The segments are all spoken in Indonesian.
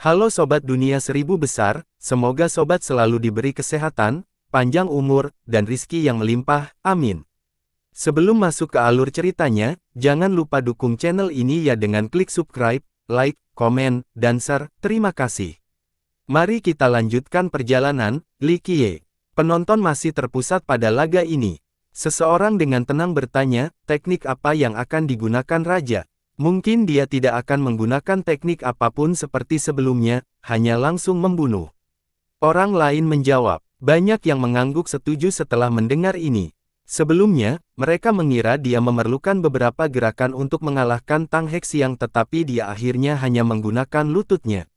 Halo Sobat Dunia Seribu Besar, semoga Sobat selalu diberi kesehatan, panjang umur, dan rizki yang melimpah, amin. Sebelum masuk ke alur ceritanya, jangan lupa dukung channel ini ya dengan klik subscribe, like, komen, dan share, terima kasih. Mari kita lanjutkan perjalanan, Li Qiye. Penonton masih terpusat pada laga ini. Seseorang dengan tenang bertanya, teknik apa yang akan digunakan Raja? Mungkin dia tidak akan menggunakan teknik apapun seperti sebelumnya, hanya langsung membunuh. Orang lain menjawab. Banyak yang mengangguk setuju setelah mendengar ini. Sebelumnya, mereka mengira dia memerlukan beberapa gerakan untuk mengalahkan Tang Hexiang, tetapi dia akhirnya hanya menggunakan lututnya.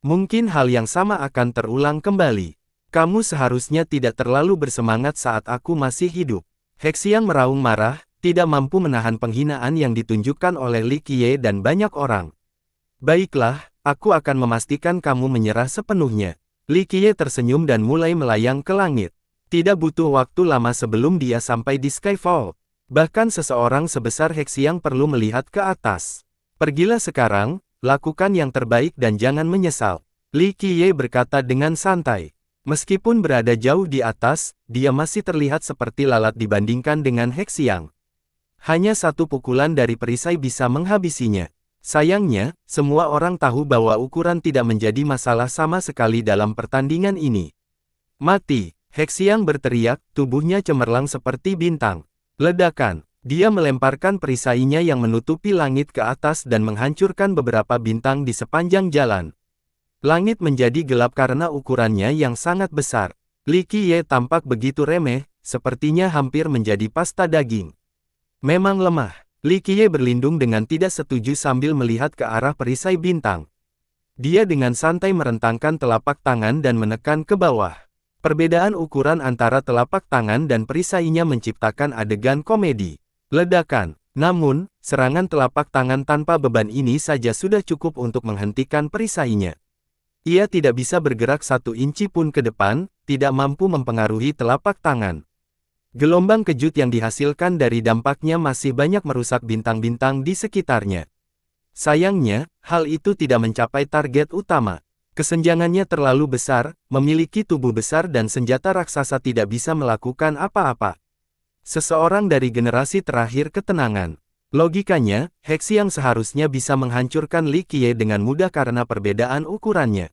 Mungkin hal yang sama akan terulang kembali. Kamu seharusnya tidak terlalu bersemangat saat aku masih hidup. Hexiang meraung marah, tidak mampu menahan penghinaan yang ditunjukkan oleh Li Qiye dan banyak orang. Baiklah, aku akan memastikan kamu menyerah sepenuhnya. Li Qiye tersenyum dan mulai melayang ke langit. Tidak butuh waktu lama sebelum dia sampai di Skyfall. Bahkan seseorang sebesar Hexiang perlu melihat ke atas. Pergilah sekarang, lakukan yang terbaik dan jangan menyesal. Li Qiye berkata dengan santai. Meskipun berada jauh di atas, dia masih terlihat seperti lalat dibandingkan dengan Hexiang. Hanya satu pukulan dari perisai bisa menghabisinya. Sayangnya, semua orang tahu bahwa ukuran tidak menjadi masalah sama sekali dalam pertandingan ini. Mati, Hexiang berteriak, tubuhnya cemerlang seperti bintang. Ledakan, dia melemparkan perisainya yang menutupi langit ke atas dan menghancurkan beberapa bintang di sepanjang jalan. Langit menjadi gelap karena ukurannya yang sangat besar. Li Qiye tampak begitu remeh, sepertinya hampir menjadi pasta daging. Memang lemah. Li Qiye berlindung dengan tidak setuju sambil melihat ke arah perisai bintang. Dia dengan santai merentangkan telapak tangan dan menekan ke bawah. Perbedaan ukuran antara telapak tangan dan perisainya menciptakan adegan komedi. Ledakan. Namun, serangan telapak tangan tanpa beban ini saja sudah cukup untuk menghentikan perisainya. Ia tidak bisa bergerak 1 inci pun ke depan, tidak mampu mempengaruhi telapak tangan. Gelombang kejut yang dihasilkan dari dampaknya masih banyak merusak bintang-bintang di sekitarnya. Sayangnya, hal itu tidak mencapai target utama. Kesenjangannya terlalu besar, memiliki tubuh besar dan senjata raksasa tidak bisa melakukan apa-apa. Seseorang dari generasi terakhir ketenangan. Logikanya, Hexiang seharusnya bisa menghancurkan Li Qiye dengan mudah karena perbedaan ukurannya.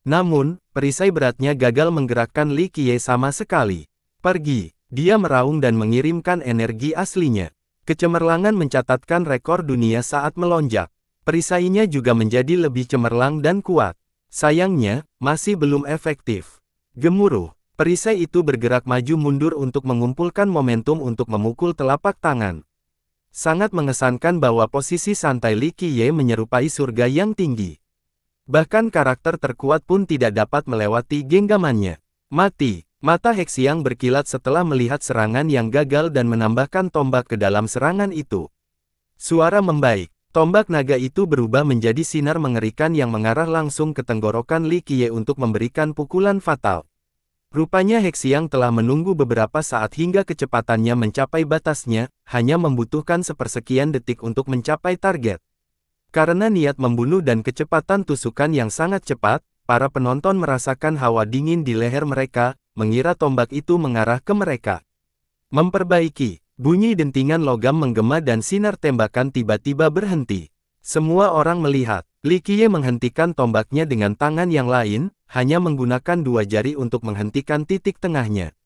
Namun, perisai beratnya gagal menggerakkan Li Qiye sama sekali. Pergi. Dia meraung dan mengirimkan energi aslinya. Kecemerlangan mencatatkan rekor dunia saat melonjak. Perisainya juga menjadi lebih cemerlang dan kuat. Sayangnya, masih belum efektif. Gemuruh, perisai itu bergerak maju mundur untuk mengumpulkan momentum untuk memukul telapak tangan. Sangat mengesankan bahwa posisi santai Li Qiye menyerupai surga yang tinggi. Bahkan karakter terkuat pun tidak dapat melewati genggamannya. Mati. Mata Hexiang berkilat setelah melihat serangan yang gagal dan menambahkan tombak ke dalam serangan itu. Suara membaik. Tombak naga itu berubah menjadi sinar mengerikan yang mengarah langsung ke tenggorokan Li Qiye untuk memberikan pukulan fatal. Rupanya Hexiang telah menunggu beberapa saat hingga kecepatannya mencapai batasnya, hanya membutuhkan sepersekian detik untuk mencapai target. Karena niat membunuh dan kecepatan tusukan yang sangat cepat, para penonton merasakan hawa dingin di leher mereka, mengira tombak itu mengarah ke mereka. Memperbaiki, bunyi dentingan logam menggema dan sinar tembakan tiba-tiba berhenti. Semua orang melihat, Li Qiye menghentikan tombaknya dengan tangan yang lain, hanya menggunakan 2 jari untuk menghentikan titik tengahnya.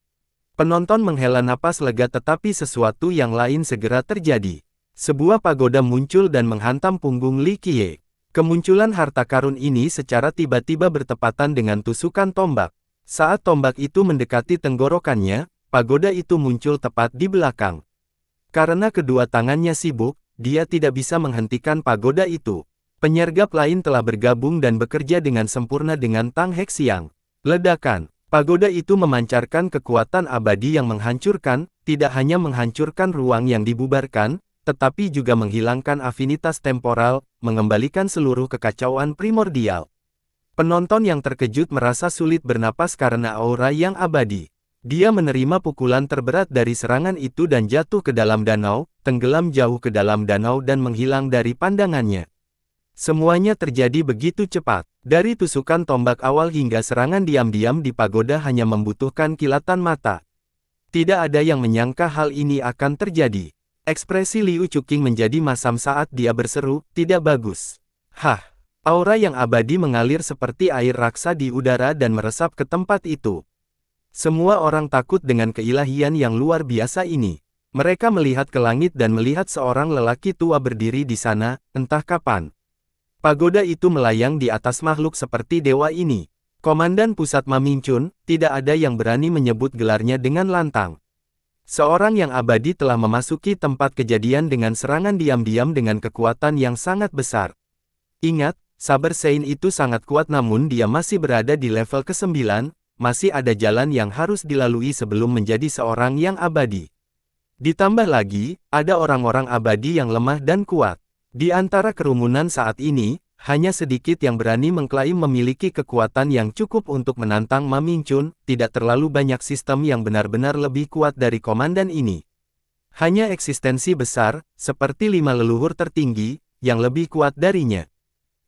Penonton menghela napas lega tetapi sesuatu yang lain segera terjadi. Sebuah pagoda muncul dan menghantam punggung Li Qiye. Kemunculan harta karun ini secara tiba-tiba bertepatan dengan tusukan tombak. Saat tombak itu mendekati tenggorokannya, pagoda itu muncul tepat di belakang. Karena kedua tangannya sibuk, dia tidak bisa menghentikan pagoda itu. Penyergap lain telah bergabung dan bekerja dengan sempurna dengan Tang Hexiang. Ledakan, pagoda itu memancarkan kekuatan abadi yang menghancurkan, tidak hanya menghancurkan ruang yang dibubarkan, tetapi juga menghilangkan afinitas temporal, mengembalikan seluruh kekacauan primordial. Penonton yang terkejut merasa sulit bernapas karena aura yang abadi. Dia menerima pukulan terberat dari serangan itu dan jatuh ke dalam danau, tenggelam jauh ke dalam danau dan menghilang dari pandangannya. Semuanya terjadi begitu cepat. Dari tusukan tombak awal hingga serangan diam-diam di pagoda hanya membutuhkan kilatan mata. Tidak ada yang menyangka hal ini akan terjadi. Ekspresi Liu Chuqing menjadi masam saat dia berseru, "Tidak bagus." Hah! Aura yang abadi mengalir seperti air raksa di udara dan meresap ke tempat itu. Semua orang takut dengan keilahian yang luar biasa ini. Mereka melihat ke langit dan melihat seorang lelaki tua berdiri di sana, entah kapan. Pagoda itu melayang di atas makhluk seperti dewa ini. Komandan Pusat Ma Mingchun, tidak ada yang berani menyebut gelarnya dengan lantang. Seorang yang abadi telah memasuki tempat kejadian dengan serangan diam-diam dengan kekuatan yang sangat besar. Ingat, Saber Sein itu sangat kuat namun dia masih berada di level ke-9, masih ada jalan yang harus dilalui sebelum menjadi seorang yang abadi. Ditambah lagi, ada orang-orang abadi yang lemah dan kuat. Di antara kerumunan saat ini, hanya sedikit yang berani mengklaim memiliki kekuatan yang cukup untuk menantang Ma Mingchun, tidak terlalu banyak sistem yang benar-benar lebih kuat dari komandan ini. Hanya eksistensi besar, seperti 5 leluhur tertinggi, yang lebih kuat darinya.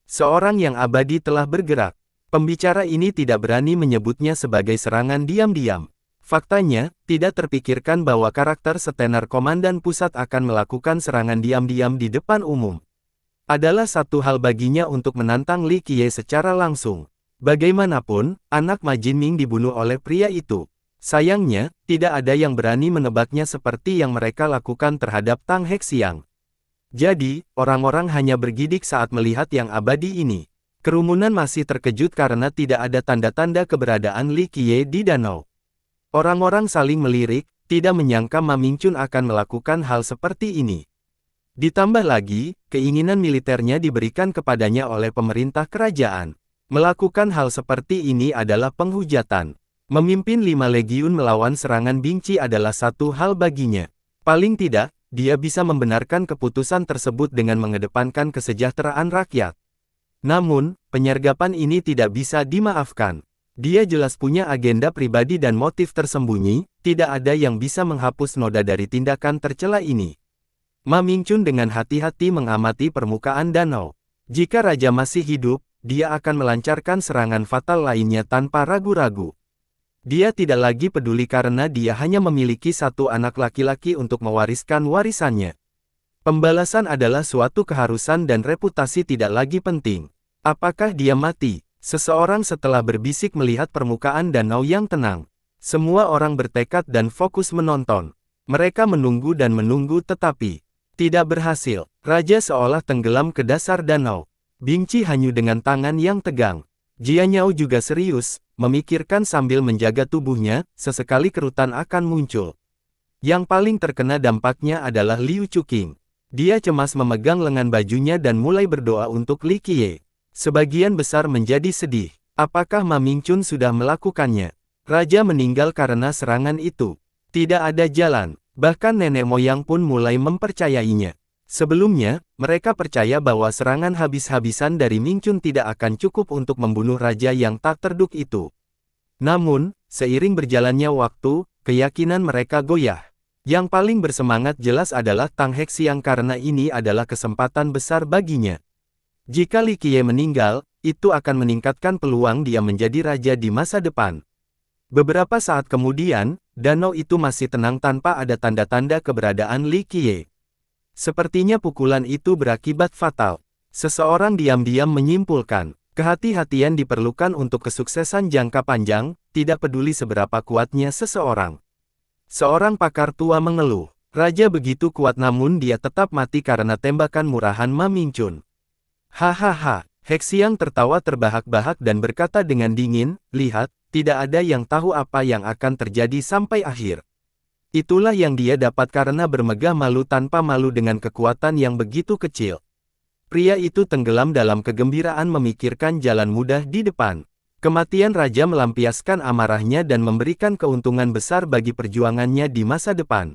Seorang yang abadi telah bergerak. Pembicara ini tidak berani menyebutnya sebagai serangan diam-diam. Faktanya, tidak terpikirkan bahwa karakter setenar komandan pusat akan melakukan serangan diam-diam di depan umum. Adalah satu hal baginya untuk menantang Li Qiye secara langsung. Bagaimanapun, anak Ma Jinming dibunuh oleh pria itu. Sayangnya, tidak ada yang berani menebaknya seperti yang mereka lakukan terhadap Tang Hexiang. Jadi, orang-orang hanya bergidik saat melihat yang abadi ini. Kerumunan masih terkejut karena tidak ada tanda-tanda keberadaan Li Qiye di danau. Orang-orang saling melirik, tidak menyangka Ma Mingchun akan melakukan hal seperti ini. Ditambah lagi, keinginan militernya diberikan kepadanya oleh pemerintah kerajaan. Melakukan hal seperti ini adalah penghujatan. Memimpin 5 legiun melawan serangan Bingci adalah satu hal baginya. Paling tidak, dia bisa membenarkan keputusan tersebut dengan mengedepankan kesejahteraan rakyat. Namun, penyergapan ini tidak bisa dimaafkan. Dia jelas punya agenda pribadi dan motif tersembunyi, tidak ada yang bisa menghapus noda dari tindakan tercela ini. Ma Mingchun dengan hati-hati mengamati permukaan danau. Jika raja masih hidup, dia akan melancarkan serangan fatal lainnya tanpa ragu-ragu. Dia tidak lagi peduli karena dia hanya memiliki satu anak laki-laki untuk mewariskan warisannya. Pembalasan adalah suatu keharusan dan reputasi tidak lagi penting. Apakah dia mati? Seseorang setelah berbisik melihat permukaan danau yang tenang. Semua orang bertekad dan fokus menonton. Mereka menunggu dan menunggu tetapi tidak berhasil. Raja seolah tenggelam ke dasar danau. Bingci hanyu dengan tangan yang tegang. Jianyao juga serius, memikirkan sambil menjaga tubuhnya, sesekali kerutan akan muncul. Yang paling terkena dampaknya adalah Liu Chuqing. Dia cemas memegang lengan bajunya dan mulai berdoa untuk Li Qiye. Sebagian besar menjadi sedih. Apakah Ma Mingchun sudah melakukannya? Raja meninggal karena serangan itu. Tidak ada jalan. Bahkan nenek moyang pun mulai mempercayainya. Sebelumnya, mereka percaya bahwa serangan habis-habisan dari Mingchun tidak akan cukup untuk membunuh raja yang tak terduk itu. Namun, seiring berjalannya waktu, keyakinan mereka goyah. Yang paling bersemangat jelas adalah Tang Hexiang karena ini adalah kesempatan besar baginya. Jika Li Qiye meninggal, itu akan meningkatkan peluang dia menjadi raja di masa depan. Beberapa saat kemudian, danau itu masih tenang tanpa ada tanda-tanda keberadaan Li Qiye. Sepertinya pukulan itu berakibat fatal. Seseorang diam-diam menyimpulkan, kehati-hatian diperlukan untuk kesuksesan jangka panjang, tidak peduli seberapa kuatnya seseorang. Seorang pakar tua mengeluh, raja begitu kuat namun dia tetap mati karena tembakan murahan Ma Mingchun. Hahaha, Hexiang tertawa terbahak-bahak dan berkata dengan dingin, lihat, tidak ada yang tahu apa yang akan terjadi sampai akhir. Itulah yang dia dapat karena bermegah malu tanpa malu dengan kekuatan yang begitu kecil. Pria itu tenggelam dalam kegembiraan memikirkan jalan mudah di depan. Kematian raja melampiaskan amarahnya dan memberikan keuntungan besar bagi perjuangannya di masa depan.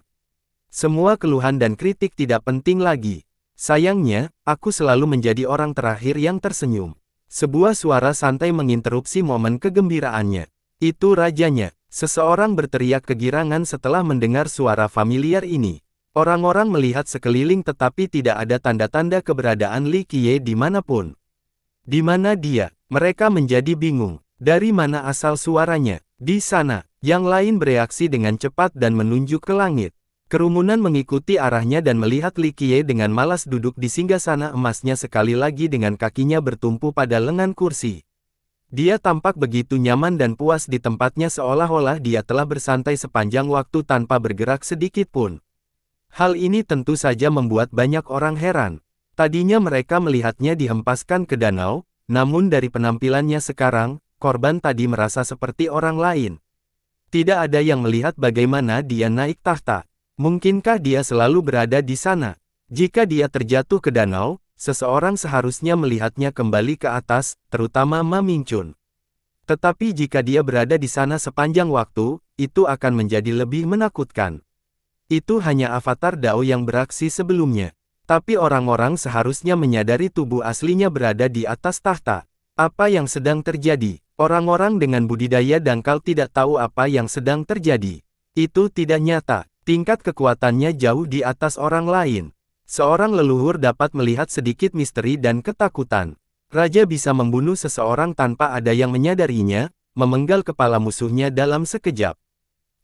Semua keluhan dan kritik tidak penting lagi. Sayangnya, aku selalu menjadi orang terakhir yang tersenyum. Sebuah suara santai menginterupsi momen kegembiraannya. Itu rajanya. Seseorang berteriak kegirangan setelah mendengar suara familiar ini. Orang-orang melihat sekeliling tetapi tidak ada tanda-tanda keberadaan Li Qiye dimanapun. Di mana dia? Mereka menjadi bingung. Dari mana asal suaranya? Di sana. Yang lain bereaksi dengan cepat dan menunjuk ke langit. Kerumunan mengikuti arahnya dan melihat Li Qiye dengan malas duduk di singgasana emasnya sekali lagi dengan kakinya bertumpu pada lengan kursi. Dia tampak begitu nyaman dan puas di tempatnya seolah-olah dia telah bersantai sepanjang waktu tanpa bergerak sedikit pun. Hal ini tentu saja membuat banyak orang heran. Tadinya mereka melihatnya dihempaskan ke danau, namun dari penampilannya sekarang, korban tadi merasa seperti orang lain. Tidak ada yang melihat bagaimana dia naik tahta. Mungkinkah dia selalu berada di sana? Jika dia terjatuh ke danau, seseorang seharusnya melihatnya kembali ke atas, terutama Ma Mingchun. Tetapi jika dia berada di sana sepanjang waktu, itu akan menjadi lebih menakutkan. Itu hanya avatar Dao yang beraksi sebelumnya. Tapi orang-orang seharusnya menyadari tubuh aslinya berada di atas tahta. Apa yang sedang terjadi? Orang-orang dengan budidaya dangkal tidak tahu apa yang sedang terjadi. Itu tidak nyata. Tingkat kekuatannya jauh di atas orang lain. Seorang leluhur dapat melihat sedikit misteri dan ketakutan. Raja bisa membunuh seseorang tanpa ada yang menyadarinya, memenggal kepala musuhnya dalam sekejap.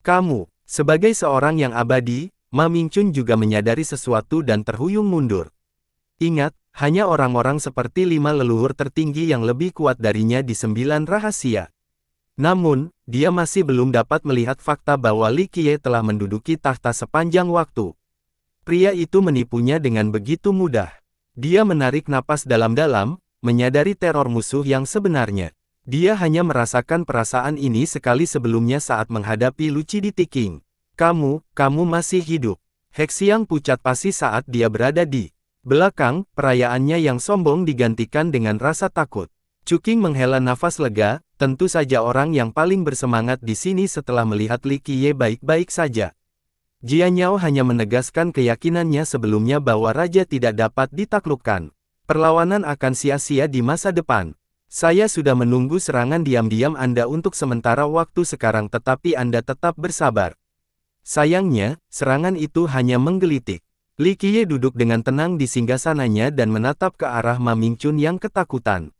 Kamu, sebagai seorang yang abadi, Ma Mingchun juga menyadari sesuatu dan terhuyung mundur. Ingat, hanya orang-orang seperti 5 leluhur tertinggi yang lebih kuat darinya di 9 rahasia. Namun, dia masih belum dapat melihat fakta bahwa Li Qiye telah menduduki tahta sepanjang waktu. Pria itu menipunya dengan begitu mudah. Dia menarik napas dalam-dalam, menyadari teror musuh yang sebenarnya. Dia hanya merasakan perasaan ini sekali sebelumnya saat menghadapi Lucidity King. Kamu masih hidup. Hexiang pucat pasi saat dia berada di belakang, perayaannya yang sombong digantikan dengan rasa takut. Cuking menghela nafas lega, tentu saja orang yang paling bersemangat di sini setelah melihat Li Qiye baik-baik saja. Jianyao hanya menegaskan keyakinannya sebelumnya bahwa raja tidak dapat ditaklukkan. Perlawanan akan sia-sia di masa depan. Saya sudah menunggu serangan diam-diam Anda untuk sementara waktu sekarang tetapi Anda tetap bersabar. Sayangnya, serangan itu hanya menggelitik. Li Qiye duduk dengan tenang di singgasananya dan menatap ke arah Ma Mingchun yang ketakutan.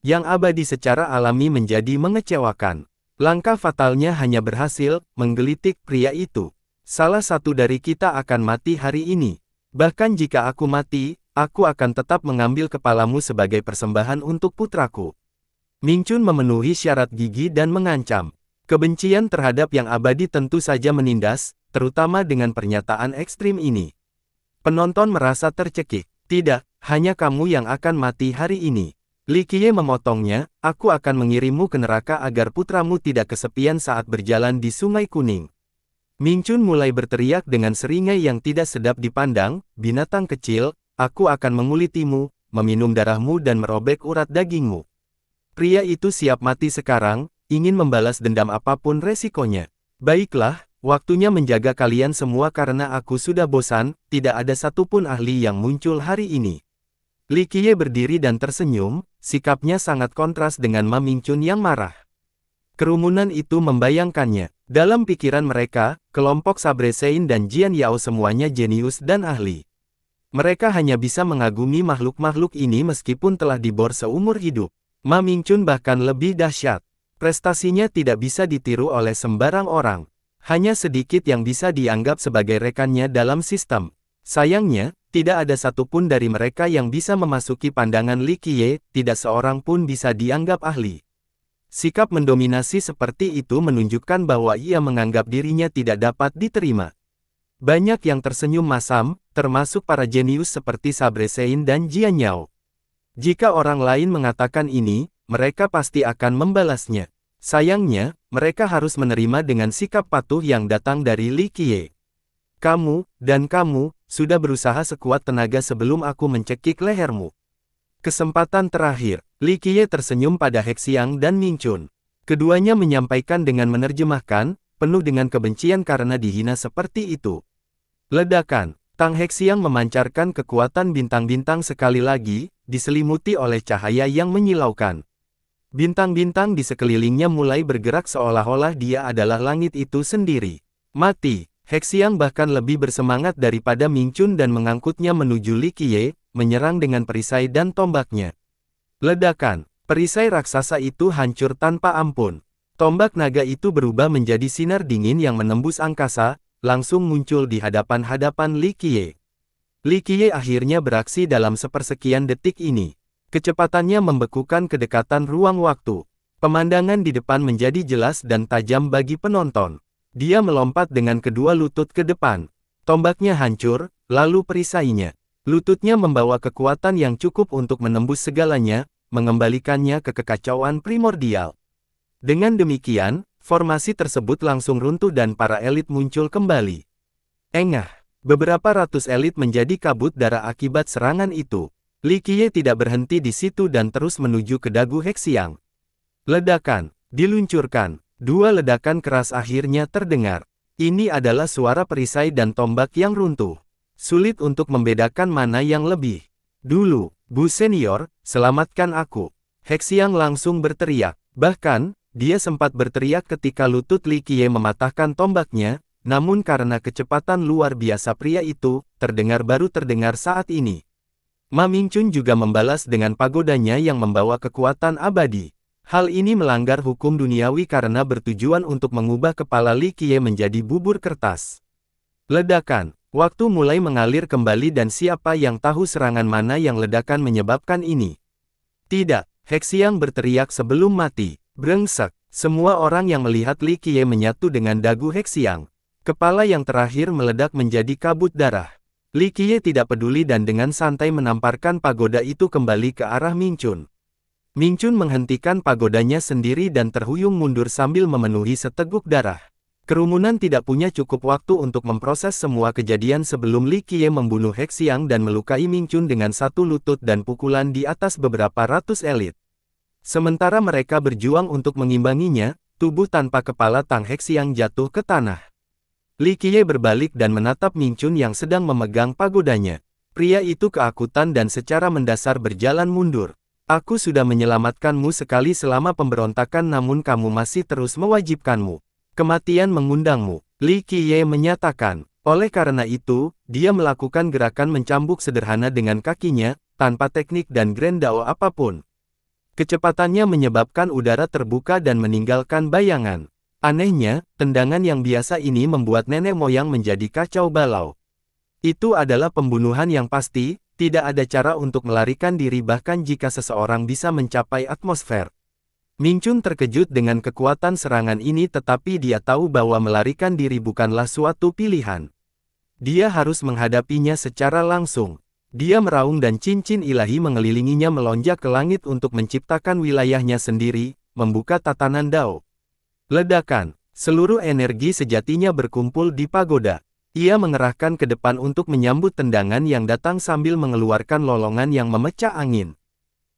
Yang abadi secara alami menjadi mengecewakan. Langkah fatalnya hanya berhasil menggelitik pria itu. Salah satu dari kita akan mati hari ini. Bahkan jika aku mati, aku akan tetap mengambil kepalamu sebagai persembahan untuk putraku. Mingchun memenuhi syarat gigi dan mengancam. Kebencian terhadap yang abadi tentu saja menindas, terutama dengan pernyataan ekstrim ini. Penonton merasa tercekik. Tidak, hanya kamu yang akan mati hari ini. Li Qiye memotongnya, aku akan mengirimmu ke neraka agar putramu tidak kesepian saat berjalan di Sungai Kuning. Mingchun mulai berteriak dengan seringai yang tidak sedap dipandang, binatang kecil, aku akan mengulitimu, meminum darahmu dan merobek urat dagingmu. Pria itu siap mati sekarang, ingin membalas dendam apapun resikonya. Baiklah, waktunya menjaga kalian semua karena aku sudah bosan, tidak ada satupun ahli yang muncul hari ini. Li Qiye berdiri dan tersenyum, sikapnya sangat kontras dengan Ma Mingchun yang marah. Kerumunan itu membayangkannya. Dalam pikiran mereka, kelompok Sabre Sein dan Jian Yao semuanya jenius dan ahli. Mereka hanya bisa mengagumi makhluk-makhluk ini meskipun telah dibor seumur hidup. Ma Mingchun bahkan lebih dahsyat. Prestasinya tidak bisa ditiru oleh sembarang orang. Hanya sedikit yang bisa dianggap sebagai rekannya dalam sistem. Sayangnya, tidak ada satupun dari mereka yang bisa memasuki pandangan Li Qiye, tidak seorang pun bisa dianggap ahli. Sikap mendominasi seperti itu menunjukkan bahwa ia menganggap dirinya tidak dapat diterima. Banyak yang tersenyum masam, termasuk para jenius seperti Sabre Sein dan Jian Yao. Jika orang lain mengatakan ini, mereka pasti akan membalasnya. Sayangnya, mereka harus menerima dengan sikap patuh yang datang dari Li Qiye. Kamu, dan kamu, sudah berusaha sekuat tenaga sebelum aku mencekik lehermu. Kesempatan terakhir, Li Qiye tersenyum pada Hexiang dan Mingchun. Keduanya menyampaikan dengan menerjemahkan, penuh dengan kebencian karena dihina seperti itu. Ledakan, Tang Hexiang memancarkan kekuatan bintang-bintang sekali lagi, diselimuti oleh cahaya yang menyilaukan. Bintang-bintang di sekelilingnya mulai bergerak seolah-olah dia adalah langit itu sendiri. Mati, Hexiang bahkan lebih bersemangat daripada Ming Chun dan mengangkutnya menuju Li Qiye, menyerang dengan perisai dan tombaknya. Ledakan! Perisai raksasa itu hancur tanpa ampun. Tombak naga itu berubah menjadi sinar dingin yang menembus angkasa, langsung muncul di hadapan-hadapan Li Qiye. Li Qiye akhirnya beraksi dalam sepersekian detik ini. Kecepatannya membekukan kedekatan ruang waktu. Pemandangan di depan menjadi jelas dan tajam bagi penonton. Dia melompat dengan kedua lutut ke depan. Tombaknya hancur, lalu perisainya. Lututnya membawa kekuatan yang cukup untuk menembus segalanya, mengembalikannya ke kekacauan primordial. Dengan demikian, formasi tersebut langsung runtuh dan para elit muncul kembali. Engah, beberapa ratus elit menjadi kabut darah akibat serangan itu. Li Qiye tidak berhenti di situ dan terus menuju ke dagu Hexiang. Ledakan, diluncurkan. Dua ledakan keras akhirnya terdengar. Ini adalah suara perisai dan tombak yang runtuh. Sulit untuk membedakan mana yang lebih. Dulu, Bu Senior, selamatkan aku. Hexiang langsung berteriak. Bahkan, dia sempat berteriak ketika lutut Li Qiye mematahkan tombaknya, namun karena kecepatan luar biasa pria itu, baru terdengar saat ini. Ma Mingchun juga membalas dengan pagodanya yang membawa kekuatan abadi. Hal ini melanggar hukum duniawi karena bertujuan untuk mengubah kepala Li Qiye menjadi bubur kertas. Ledakan. Waktu mulai mengalir kembali dan siapa yang tahu serangan mana yang ledakan menyebabkan ini. Tidak, Hexiang berteriak sebelum mati. Brengsek. Semua orang yang melihat Li Qiye menyatu dengan dagu Hexiang. Kepala yang terakhir meledak menjadi kabut darah. Li Qiye tidak peduli dan dengan santai menamparkan pagoda itu kembali ke arah Ming Chun. Ming Chun menghentikan pagodanya sendiri dan terhuyung mundur sambil memenuhi seteguk darah. Kerumunan tidak punya cukup waktu untuk memproses semua kejadian sebelum Li Qiye membunuh Hexiang dan melukai Ming Chun dengan satu lutut dan pukulan di atas beberapa ratus elit. Sementara mereka berjuang untuk mengimbanginya, tubuh tanpa kepala Tang Hexiang jatuh ke tanah. Li Qiye berbalik dan menatap Ming Chun yang sedang memegang pagodanya. Pria itu keakutan dan secara mendasar berjalan mundur. Aku sudah menyelamatkanmu sekali selama pemberontakan namun kamu masih terus mewajibkanmu. Kematian mengundangmu, Li Qiye menyatakan. Oleh karena itu, dia melakukan gerakan mencambuk sederhana dengan kakinya, tanpa teknik dan Grand Dao apapun. Kecepatannya menyebabkan udara terbuka dan meninggalkan bayangan. Anehnya, tendangan yang biasa ini membuat nenek moyang menjadi kacau balau. Itu adalah pembunuhan yang pasti. Tidak ada cara untuk melarikan diri bahkan jika seseorang bisa mencapai atmosfer. Ming Chun terkejut dengan kekuatan serangan ini tetapi dia tahu bahwa melarikan diri bukanlah suatu pilihan. Dia harus menghadapinya secara langsung. Dia meraung dan cincin ilahi mengelilinginya melonjak ke langit untuk menciptakan wilayahnya sendiri, membuka tatanan Dao. Ledakan, seluruh energi sejatinya berkumpul di pagoda. Ia mengerahkan ke depan untuk menyambut tendangan yang datang sambil mengeluarkan lolongan yang memecah angin.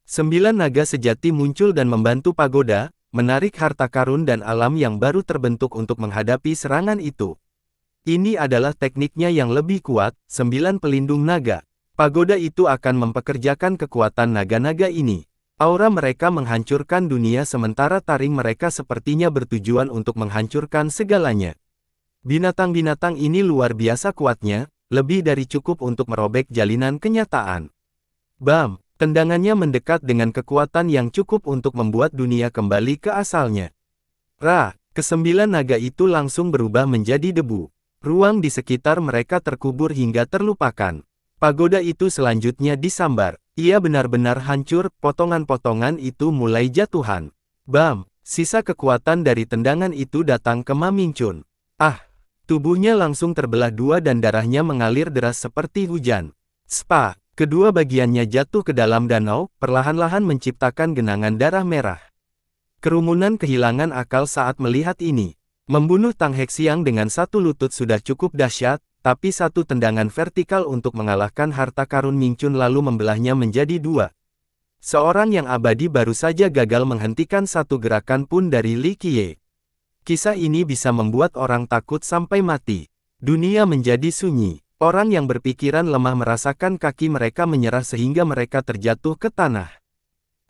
9 naga sejati muncul dan membantu pagoda, menarik harta karun dan alam yang baru terbentuk untuk menghadapi serangan itu. Ini adalah tekniknya yang lebih kuat, 9 pelindung naga. Pagoda itu akan mempekerjakan kekuatan naga-naga ini. Aura mereka menghancurkan dunia sementara taring mereka sepertinya bertujuan untuk menghancurkan segalanya. Binatang-binatang ini luar biasa kuatnya, lebih dari cukup untuk merobek jalinan kenyataan. Bam! Tendangannya mendekat dengan kekuatan yang cukup untuk membuat dunia kembali ke asalnya. Ke-9 naga itu langsung berubah menjadi debu. Ruang di sekitar mereka terkubur hingga terlupakan. Pagoda itu selanjutnya disambar. Ia benar-benar hancur, potongan-potongan itu mulai jatuhan. Bam! Sisa kekuatan dari tendangan itu datang ke Ma Mingchun. Tubuhnya langsung terbelah dua dan darahnya mengalir deras seperti hujan. Spa! Kedua bagiannya jatuh ke dalam danau, perlahan-lahan menciptakan genangan darah merah. Kerumunan kehilangan akal saat melihat ini. Membunuh Tang Hexiang dengan satu lutut sudah cukup dahsyat, tapi satu tendangan vertikal untuk mengalahkan harta karun Ming Chun lalu membelahnya menjadi dua. Seorang yang abadi baru saja gagal menghentikan satu gerakan pun dari Li Qiye. Kisah ini bisa membuat orang takut sampai mati. Dunia menjadi sunyi. Orang yang berpikiran lemah merasakan kaki mereka menyerah sehingga mereka terjatuh ke tanah.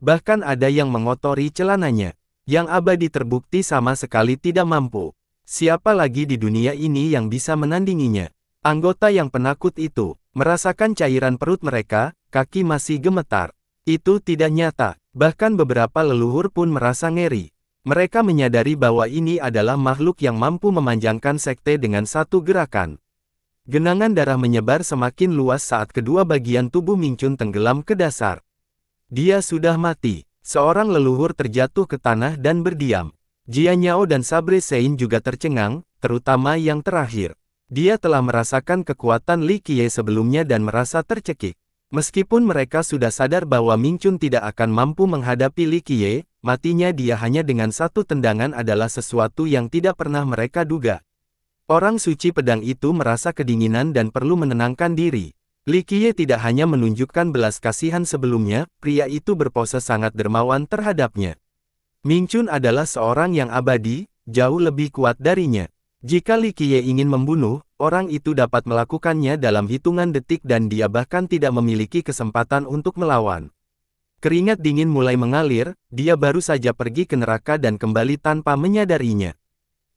Bahkan ada yang mengotori celananya. Yang abadi terbukti sama sekali tidak mampu. Siapa lagi di dunia ini yang bisa menandinginya? Anggota yang penakut itu merasakan cairan perut mereka, kaki masih gemetar. Itu tidak nyata, bahkan beberapa leluhur pun merasa ngeri. Mereka menyadari bahwa ini adalah makhluk yang mampu memanjangkan sekte dengan satu gerakan. Genangan darah menyebar semakin luas saat kedua bagian tubuh Ming Chun tenggelam ke dasar. Dia sudah mati. Seorang leluhur terjatuh ke tanah dan berdiam. Jia Nyao dan Sabre Sein juga tercengang, terutama yang terakhir. Dia telah merasakan kekuatan Li Qiye sebelumnya dan merasa tercekik. Meskipun mereka sudah sadar bahwa Ming Chun tidak akan mampu menghadapi Li Qiye, matinya dia hanya dengan satu tendangan adalah sesuatu yang tidak pernah mereka duga. Orang suci pedang itu merasa kedinginan dan perlu menenangkan diri. Li Qiye tidak hanya menunjukkan belas kasihan sebelumnya, pria itu berpose sangat dermawan terhadapnya. Ming Chun adalah seorang yang abadi, jauh lebih kuat darinya. Jika Li Qiye ingin membunuh, orang itu dapat melakukannya dalam hitungan detik dan dia bahkan tidak memiliki kesempatan untuk melawan. Keringat dingin mulai mengalir, dia baru saja pergi ke neraka dan kembali tanpa menyadarinya.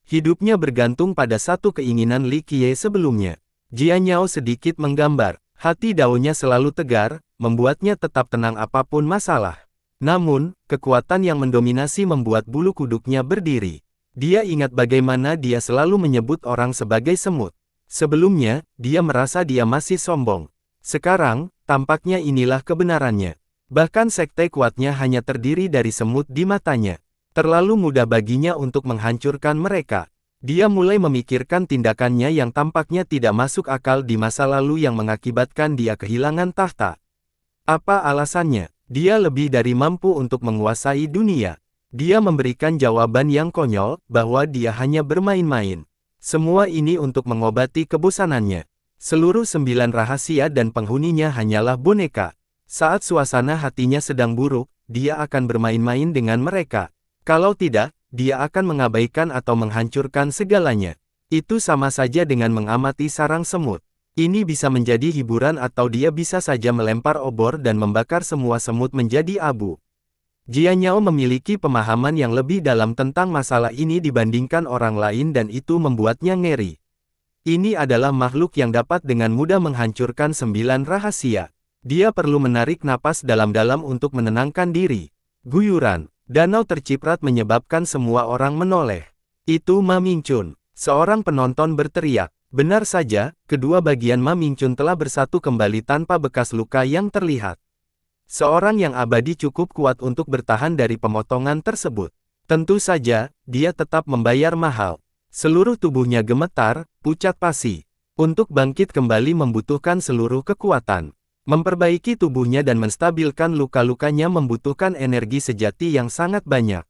Hidupnya bergantung pada satu keinginan Li Qiye sebelumnya. Jia Nyao sedikit menggambar, hati Daonya selalu tegar, membuatnya tetap tenang apapun masalah. Namun, kekuatan yang mendominasi membuat bulu kuduknya berdiri. Dia ingat bagaimana dia selalu menyebut orang sebagai semut. Sebelumnya, dia merasa dia masih sombong. Sekarang, tampaknya inilah kebenarannya. Bahkan sekte kuatnya hanya terdiri dari semut di matanya. Terlalu mudah baginya untuk menghancurkan mereka. Dia mulai memikirkan tindakannya yang tampaknya tidak masuk akal di masa lalu yang mengakibatkan dia kehilangan tahta. Apa alasannya? Dia lebih dari mampu untuk menguasai dunia. Dia memberikan jawaban yang konyol, bahwa dia hanya bermain-main. Semua ini untuk mengobati kebosanannya. Seluruh 9 rahasia dan penghuninya hanyalah boneka. Saat suasana hatinya sedang buruk, dia akan bermain-main dengan mereka. Kalau tidak, dia akan mengabaikan atau menghancurkan segalanya. Itu sama saja dengan mengamati sarang semut. Ini bisa menjadi hiburan atau dia bisa saja melempar obor dan membakar semua semut menjadi abu. Jia Nyao memiliki pemahaman yang lebih dalam tentang masalah ini dibandingkan orang lain dan itu membuatnya ngeri. Ini adalah makhluk yang dapat dengan mudah menghancurkan 9 rahasia. Dia perlu menarik napas dalam-dalam untuk menenangkan diri. Guyuran. Danau terciprat menyebabkan semua orang menoleh. Itu Ma Ming Chun. Seorang penonton berteriak. Benar saja, kedua bagian Ma Ming Chun telah bersatu kembali tanpa bekas luka yang terlihat. Seorang yang abadi cukup kuat untuk bertahan dari pemotongan tersebut. Tentu saja, dia tetap membayar mahal. Seluruh tubuhnya gemetar, pucat pasi. Untuk bangkit kembali membutuhkan seluruh kekuatan. Memperbaiki tubuhnya dan menstabilkan luka-lukanya membutuhkan energi sejati yang sangat banyak.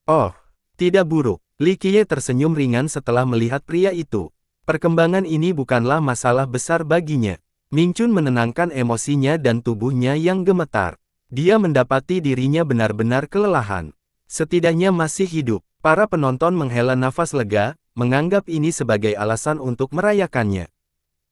Oh, tidak buruk. Li Qiye tersenyum ringan setelah melihat pria itu. Perkembangan ini bukanlah masalah besar baginya. Ming Chun menenangkan emosinya dan tubuhnya yang gemetar. Dia mendapati dirinya benar-benar kelelahan. Setidaknya masih hidup. Para penonton menghela nafas lega, menganggap ini sebagai alasan untuk merayakannya.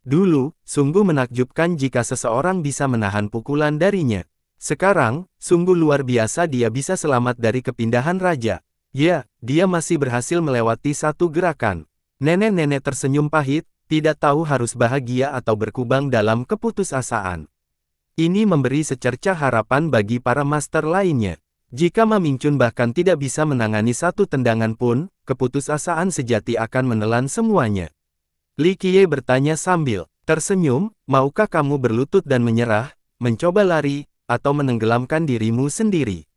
Dulu, sungguh menakjubkan jika seseorang bisa menahan pukulan darinya. Sekarang, sungguh luar biasa dia bisa selamat dari kepindahan raja. Ya, dia masih berhasil melewati satu gerakan. Nenek-nenek tersenyum pahit, tidak tahu harus bahagia atau berkubang dalam keputusasaan. Ini memberi secercah harapan bagi para master lainnya. Jika Ma Ming Chun bahkan tidak bisa menangani satu tendangan pun, keputusasaan sejati akan menelan semuanya. Li Qiye bertanya sambil tersenyum, maukah kamu berlutut dan menyerah, mencoba lari, atau menenggelamkan dirimu sendiri?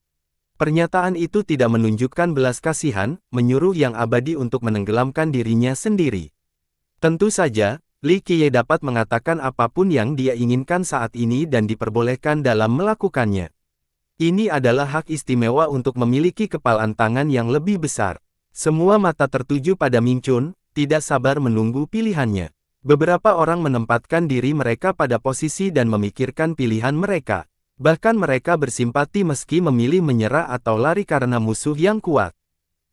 Pernyataan itu tidak menunjukkan belas kasihan, menyuruh yang abadi untuk menenggelamkan dirinya sendiri. Tentu saja, Li Qiye dapat mengatakan apapun yang dia inginkan saat ini dan diperbolehkan dalam melakukannya. Ini adalah hak istimewa untuk memiliki kepalan tangan yang lebih besar. Semua mata tertuju pada Ming Chun, tidak sabar menunggu pilihannya. Beberapa orang menempatkan diri mereka pada posisi dan memikirkan pilihan mereka. Bahkan mereka bersimpati meski memilih menyerah atau lari karena musuh yang kuat.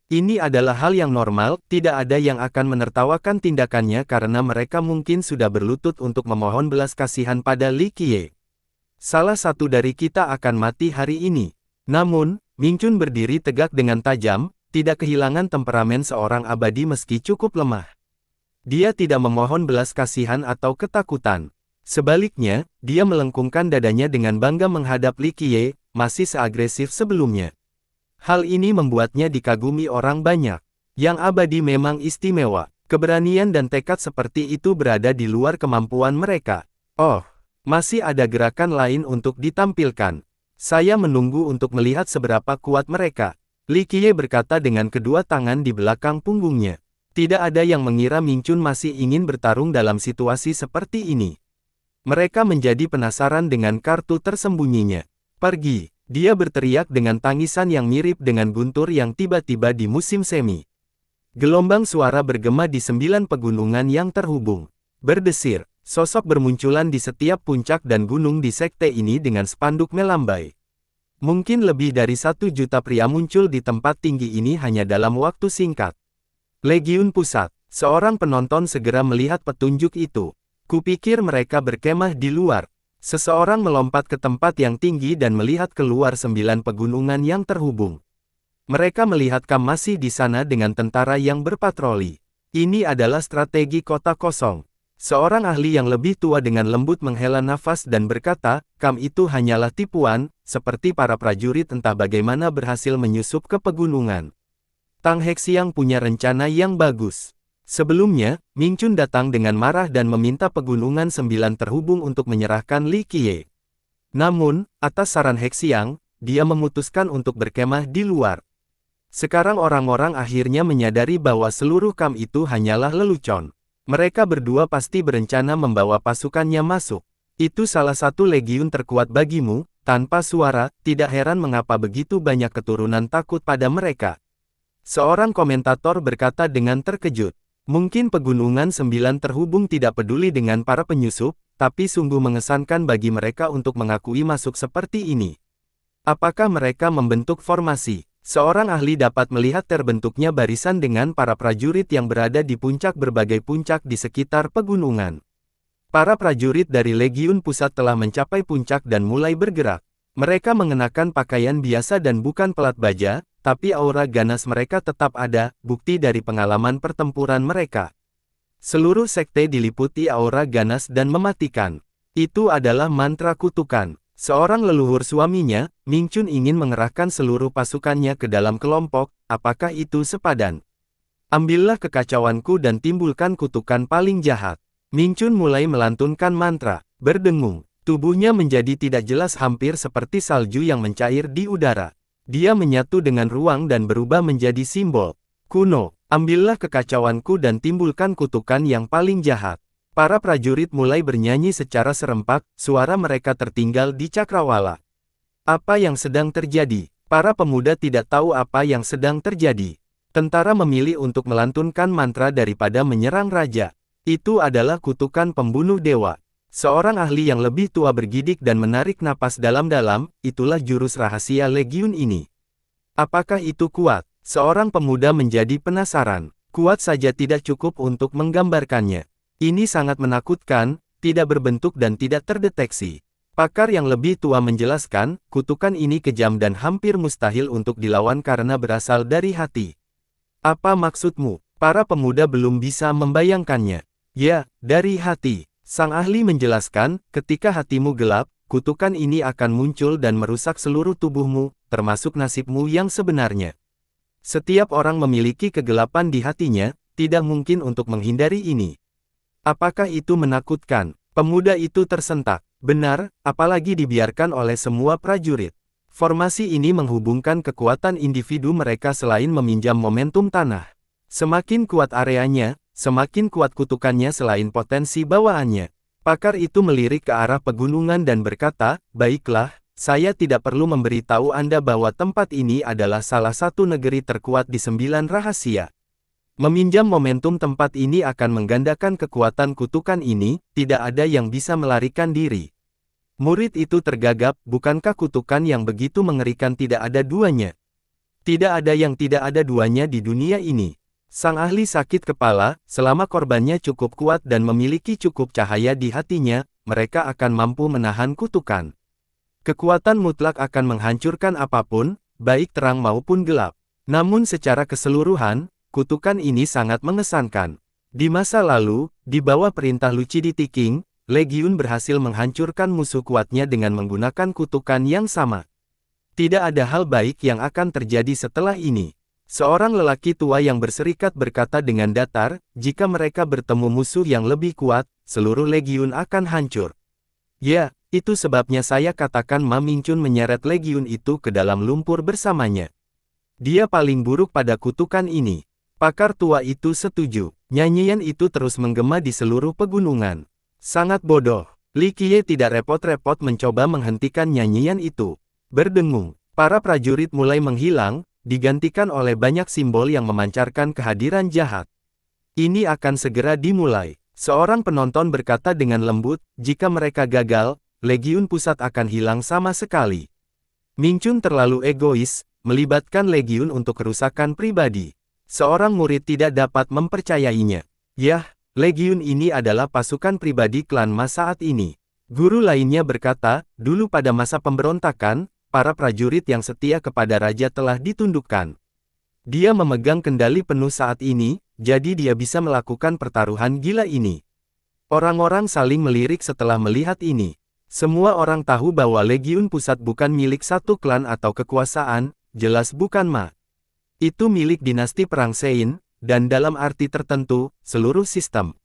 Ini adalah hal yang normal, tidak ada yang akan menertawakan tindakannya karena mereka mungkin sudah berlutut untuk memohon belas kasihan pada Li Qiye. Salah satu dari kita akan mati hari ini. Namun, Ming Chun berdiri tegak dengan tajam, tidak kehilangan temperamen seorang abadi meski cukup lemah. Dia tidak memohon belas kasihan atau ketakutan. Sebaliknya, dia melengkungkan dadanya dengan bangga menghadap Li Qiye, masih seagresif sebelumnya. Hal ini membuatnya dikagumi orang banyak. Yang abadi memang istimewa. Keberanian dan tekad seperti itu berada di luar kemampuan mereka. Oh, masih ada gerakan lain untuk ditampilkan. Saya menunggu untuk melihat seberapa kuat mereka. Li Qiye berkata dengan kedua tangan di belakang punggungnya. Tidak ada yang mengira Ming Chun masih ingin bertarung dalam situasi seperti ini. Mereka menjadi penasaran dengan kartu tersembunyinya. Pergi, dia berteriak dengan tangisan yang mirip dengan guntur yang tiba-tiba di musim semi. Gelombang suara bergema di 9 pegunungan yang terhubung. Berdesir, sosok bermunculan di setiap puncak dan gunung di sekte ini dengan spanduk melambai. Mungkin lebih dari 1 juta pria muncul di tempat tinggi ini hanya dalam waktu singkat. Legiun Pusat, seorang penonton segera melihat petunjuk itu. Kupikir mereka berkemah di luar. Seseorang melompat ke tempat yang tinggi dan melihat keluar 9 pegunungan yang terhubung. Mereka melihat Kam masih di sana dengan tentara yang berpatroli. Ini adalah strategi kota kosong. Seorang ahli yang lebih tua dengan lembut menghela nafas dan berkata, Kam itu hanyalah tipuan, seperti para prajurit entah bagaimana berhasil menyusup ke pegunungan. Tang Hexiang punya rencana yang bagus. Sebelumnya, Ming Chun datang dengan marah dan meminta pegunungan 9 terhubung untuk menyerahkan Li Qiye. Namun, atas saran Hexiang, dia memutuskan untuk berkemah di luar. Sekarang orang-orang akhirnya menyadari bahwa seluruh Kam itu hanyalah lelucon. Mereka berdua pasti berencana membawa pasukannya masuk. Itu salah satu legiun terkuat bagimu, tanpa suara, tidak heran mengapa begitu banyak keturunan takut pada mereka. Seorang komentator berkata dengan terkejut. Mungkin pegunungan 9 terhubung tidak peduli dengan para penyusup, tapi sungguh mengesankan bagi mereka untuk mengakui masuk seperti ini. Apakah mereka membentuk formasi? Seorang ahli dapat melihat terbentuknya barisan dengan para prajurit yang berada di puncak berbagai puncak di sekitar pegunungan. Para prajurit dari Legiun Pusat telah mencapai puncak dan mulai bergerak. Mereka mengenakan pakaian biasa dan bukan pelat baja, tapi aura ganas mereka tetap ada, bukti dari pengalaman pertempuran mereka. Seluruh sekte diliputi aura ganas dan mematikan. Itu adalah mantra kutukan. Seorang leluhur suaminya, Ming Chun ingin mengerahkan seluruh pasukannya ke dalam kelompok, apakah itu sepadan? Ambillah kekacauanku dan timbulkan kutukan paling jahat. Ming Chun mulai melantunkan mantra, berdengung. Tubuhnya menjadi tidak jelas hampir seperti salju yang mencair di udara. Dia menyatu dengan ruang dan berubah menjadi simbol. Kuno, ambillah kekacauanku dan timbulkan kutukan yang paling jahat. Para prajurit mulai bernyanyi secara serempak, suara mereka tertinggal di cakrawala. Apa yang sedang terjadi? Para pemuda tidak tahu apa yang sedang terjadi. Tentara memilih untuk melantunkan mantra daripada menyerang raja. Itu adalah kutukan pembunuh dewa. Seorang ahli yang lebih tua bergidik dan menarik napas dalam-dalam, itulah jurus rahasia legiun ini. Apakah itu kuat? Seorang pemuda menjadi penasaran. Kuat saja tidak cukup untuk menggambarkannya. Ini sangat menakutkan, tidak berbentuk dan tidak terdeteksi. Pakar yang lebih tua menjelaskan, kutukan ini kejam dan hampir mustahil untuk dilawan karena berasal dari hati. Apa maksudmu? Para pemuda belum bisa membayangkannya. Ya, dari hati. Sang ahli menjelaskan, ketika hatimu gelap, kutukan ini akan muncul dan merusak seluruh tubuhmu, termasuk nasibmu yang sebenarnya. Setiap orang memiliki kegelapan di hatinya, tidak mungkin untuk menghindari ini. Apakah itu menakutkan? Pemuda itu tersentak. Benar, apalagi dibiarkan oleh semua prajurit. Formasi ini menghubungkan kekuatan individu mereka selain meminjam momentum tanah. Semakin kuat areanya, semakin kuat kutukannya selain potensi bawaannya. Pakar itu melirik ke arah pegunungan dan berkata, baiklah, saya tidak perlu memberitahu Anda bahwa tempat ini adalah salah satu negeri terkuat di 9 rahasia. Meminjam momentum tempat ini akan menggandakan kekuatan kutukan ini, tidak ada yang bisa melarikan diri. Murid itu tergagap, bukankah kutukan yang begitu mengerikan tidak ada duanya? Tidak ada yang tidak ada duanya di dunia ini. Sang ahli sakit kepala, selama korbannya cukup kuat dan memiliki cukup cahaya di hatinya, mereka akan mampu menahan kutukan. Kekuatan mutlak akan menghancurkan apapun, baik terang maupun gelap. Namun secara keseluruhan, kutukan ini sangat mengesankan. Di masa lalu, di bawah perintah Lucidity King, Legiun berhasil menghancurkan musuh kuatnya dengan menggunakan kutukan yang sama. Tidak ada hal baik yang akan terjadi setelah ini. Seorang lelaki tua yang berserikat berkata dengan datar, jika mereka bertemu musuh yang lebih kuat, seluruh Legiun akan hancur. Ya, itu sebabnya saya katakan Ma Mingchun menyeret Legiun itu ke dalam lumpur bersamanya. Dia paling buruk pada kutukan ini. Pakar tua itu setuju. Nyanyian itu terus menggema di seluruh pegunungan. Sangat bodoh. Li Qiye tidak repot-repot mencoba menghentikan nyanyian itu. Berdengung, para prajurit mulai menghilang, digantikan oleh banyak simbol yang memancarkan kehadiran jahat. Ini akan segera dimulai. Seorang penonton berkata dengan lembut, jika mereka gagal, Legiun Pusat akan hilang sama sekali. Mingchun terlalu egois, melibatkan Legiun untuk kerusakan pribadi. Seorang murid tidak dapat mempercayainya. Yah, Legiun ini adalah pasukan pribadi klan Ma saat ini. Guru lainnya berkata, dulu pada masa pemberontakan, para prajurit yang setia kepada raja telah ditundukkan. Dia memegang kendali penuh saat ini, jadi dia bisa melakukan pertaruhan gila ini. Orang-orang saling melirik setelah melihat ini. Semua orang tahu bahwa Legiun Pusat bukan milik satu klan atau kekuasaan, jelas bukan Ma. Itu milik dinasti Perang Sein, dan dalam arti tertentu, seluruh sistem.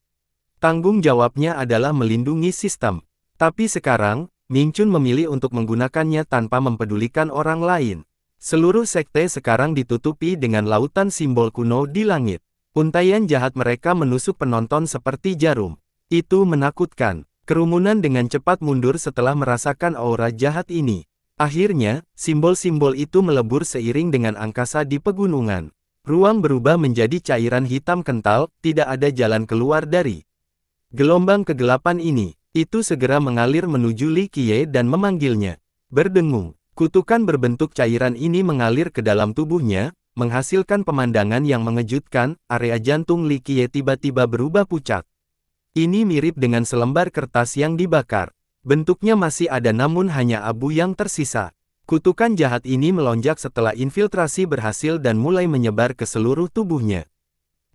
Tanggung jawabnya adalah melindungi sistem. Tapi sekarang, Mingchun memilih untuk menggunakannya tanpa mempedulikan orang lain. Seluruh sekte sekarang ditutupi dengan lautan simbol kuno di langit. Untaian jahat mereka menusuk penonton seperti jarum. Itu menakutkan. Kerumunan dengan cepat mundur setelah merasakan aura jahat ini. Akhirnya, simbol-simbol itu melebur seiring dengan angkasa di pegunungan. Ruang berubah menjadi cairan hitam kental, tidak ada jalan keluar dari gelombang kegelapan ini. Itu segera mengalir menuju Li Qiye dan memanggilnya. Berdengung, kutukan berbentuk cairan ini mengalir ke dalam tubuhnya, menghasilkan pemandangan yang mengejutkan. Area jantung Li Qiye tiba-tiba berubah pucat. Ini mirip dengan selembar kertas yang dibakar. Bentuknya masih ada namun hanya abu yang tersisa. Kutukan jahat ini melonjak setelah infiltrasi berhasil dan mulai menyebar ke seluruh tubuhnya.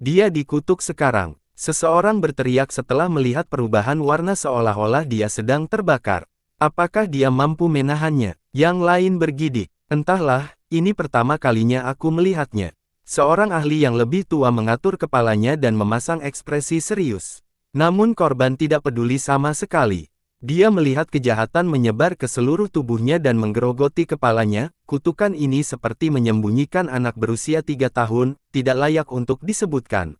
Dia dikutuk sekarang. Seseorang berteriak setelah melihat perubahan warna seolah-olah dia sedang terbakar. Apakah dia mampu menahannya? Yang lain bergidik. Entahlah, ini pertama kalinya aku melihatnya. Seorang ahli yang lebih tua mengatur kepalanya dan memasang ekspresi serius. Namun korban tidak peduli sama sekali. Dia melihat kejahatan menyebar ke seluruh tubuhnya dan menggerogoti kepalanya. Kutukan ini seperti menyembunyikan anak berusia 3 tahun, tidak layak untuk disebutkan.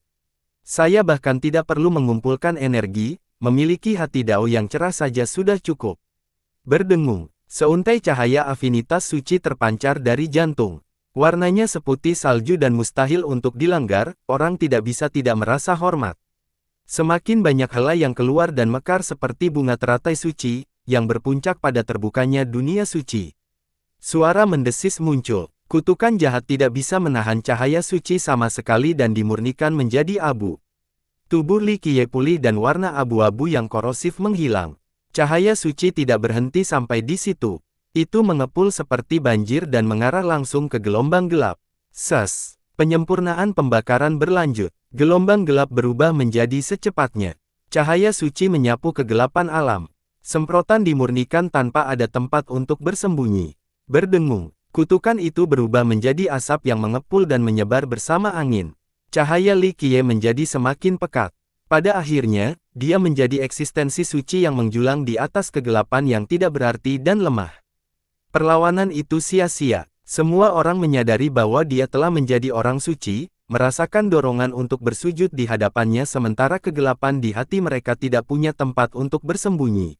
Saya bahkan tidak perlu mengumpulkan energi, memiliki hati Dao yang cerah saja sudah cukup. Berdengung, seuntai cahaya afinitas suci terpancar dari jantung. Warnanya seputih salju dan mustahil untuk dilanggar, orang tidak bisa tidak merasa hormat. Semakin banyak helai yang keluar dan mekar seperti bunga teratai suci, yang berpuncak pada terbukanya dunia suci. Suara mendesis muncul. Kutukan jahat tidak bisa menahan cahaya suci sama sekali dan dimurnikan menjadi abu. Tubuh Li Qiye pulih dan warna abu-abu yang korosif menghilang. Cahaya suci tidak berhenti sampai di situ. Itu mengepul seperti banjir dan mengarah langsung ke gelombang gelap. Ses! Penyempurnaan pembakaran berlanjut. Gelombang gelap berubah menjadi secepatnya. Cahaya suci menyapu kegelapan alam. Semprotan dimurnikan tanpa ada tempat untuk bersembunyi. Berdengung. Kutukan itu berubah menjadi asap yang mengepul dan menyebar bersama angin. Cahaya Li Qiye menjadi semakin pekat. Pada akhirnya, dia menjadi eksistensi suci yang menjulang di atas kegelapan yang tidak berarti dan lemah. Perlawanan itu sia-sia. Semua orang menyadari bahwa dia telah menjadi orang suci, merasakan dorongan untuk bersujud di hadapannya sementara kegelapan di hati mereka tidak punya tempat untuk bersembunyi.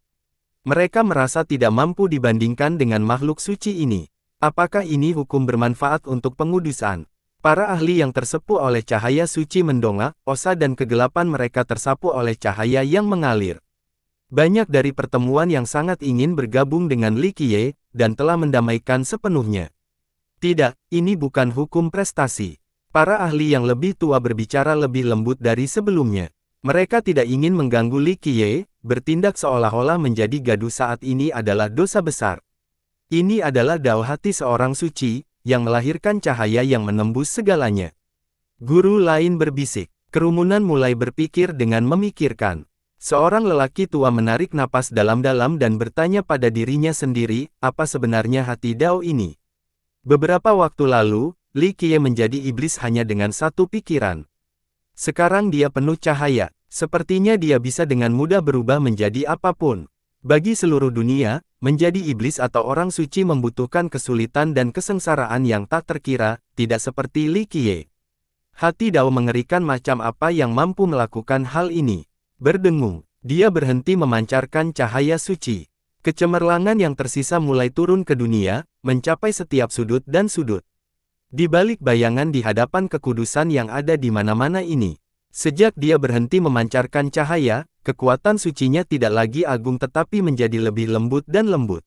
Mereka merasa tidak mampu dibandingkan dengan makhluk suci ini. Apakah ini hukum bermanfaat untuk pengudusan? Para ahli yang tersepuh oleh cahaya suci mendongak, osa dan kegelapan mereka tersapu oleh cahaya yang mengalir. Banyak dari pertemuan yang sangat ingin bergabung dengan Li Qiye, dan telah mendamaikan sepenuhnya. Tidak, ini bukan hukum prestasi. Para ahli yang lebih tua berbicara lebih lembut dari sebelumnya. Mereka tidak ingin mengganggu Li Qiye, bertindak seolah-olah menjadi gaduh saat ini adalah dosa besar. Ini adalah dao hati seorang suci, yang melahirkan cahaya yang menembus segalanya. Guru lain berbisik. Kerumunan mulai berpikir dengan memikirkan. Seorang lelaki tua menarik napas dalam-dalam dan bertanya pada dirinya sendiri, apa sebenarnya hati Dao ini? Beberapa waktu lalu, Li Qiye menjadi iblis hanya dengan satu pikiran. Sekarang dia penuh cahaya, sepertinya dia bisa dengan mudah berubah menjadi apapun. Bagi seluruh dunia, menjadi iblis atau orang suci membutuhkan kesulitan dan kesengsaraan yang tak terkira, tidak seperti Li Qiye. Hati Dao mengerikan macam apa yang mampu melakukan hal ini. Berdengung, dia berhenti memancarkan cahaya suci. Kecemerlangan yang tersisa mulai turun ke dunia, mencapai setiap sudut dan sudut. Di balik bayangan di hadapan kekudusan yang ada di mana-mana ini. Sejak dia berhenti memancarkan cahaya, kekuatan sucinya tidak lagi agung tetapi menjadi lebih lembut dan lembut.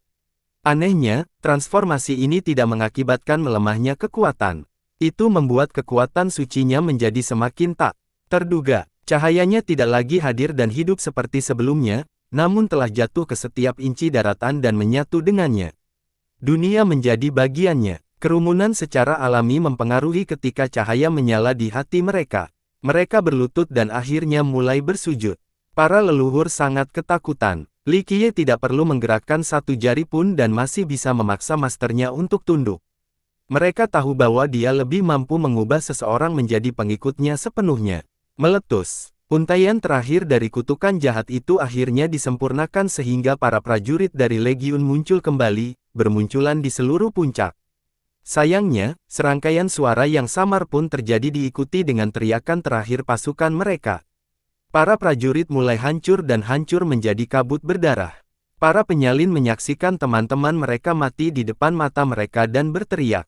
Anehnya, transformasi ini tidak mengakibatkan melemahnya kekuatan. Itu membuat kekuatan sucinya menjadi semakin tak terduga. Cahayanya tidak lagi hadir dan hidup seperti sebelumnya, namun telah jatuh ke setiap inci daratan dan menyatu dengannya. Dunia menjadi bagiannya. Kerumunan secara alami mempengaruhi ketika cahaya menyala di hati mereka. Mereka berlutut dan akhirnya mulai bersujud. Para leluhur sangat ketakutan. Li Qiye tidak perlu menggerakkan satu jari pun dan masih bisa memaksa masternya untuk tunduk. Mereka tahu bahwa dia lebih mampu mengubah seseorang menjadi pengikutnya sepenuhnya. Meletus. Untaian terakhir dari kutukan jahat itu akhirnya disempurnakan sehingga para prajurit dari Legiun muncul kembali, bermunculan di seluruh puncak. Sayangnya, serangkaian suara yang samar pun terjadi diikuti dengan teriakan terakhir pasukan mereka. Para prajurit mulai hancur dan hancur menjadi kabut berdarah. Para penyalin menyaksikan teman-teman mereka mati di depan mata mereka dan berteriak.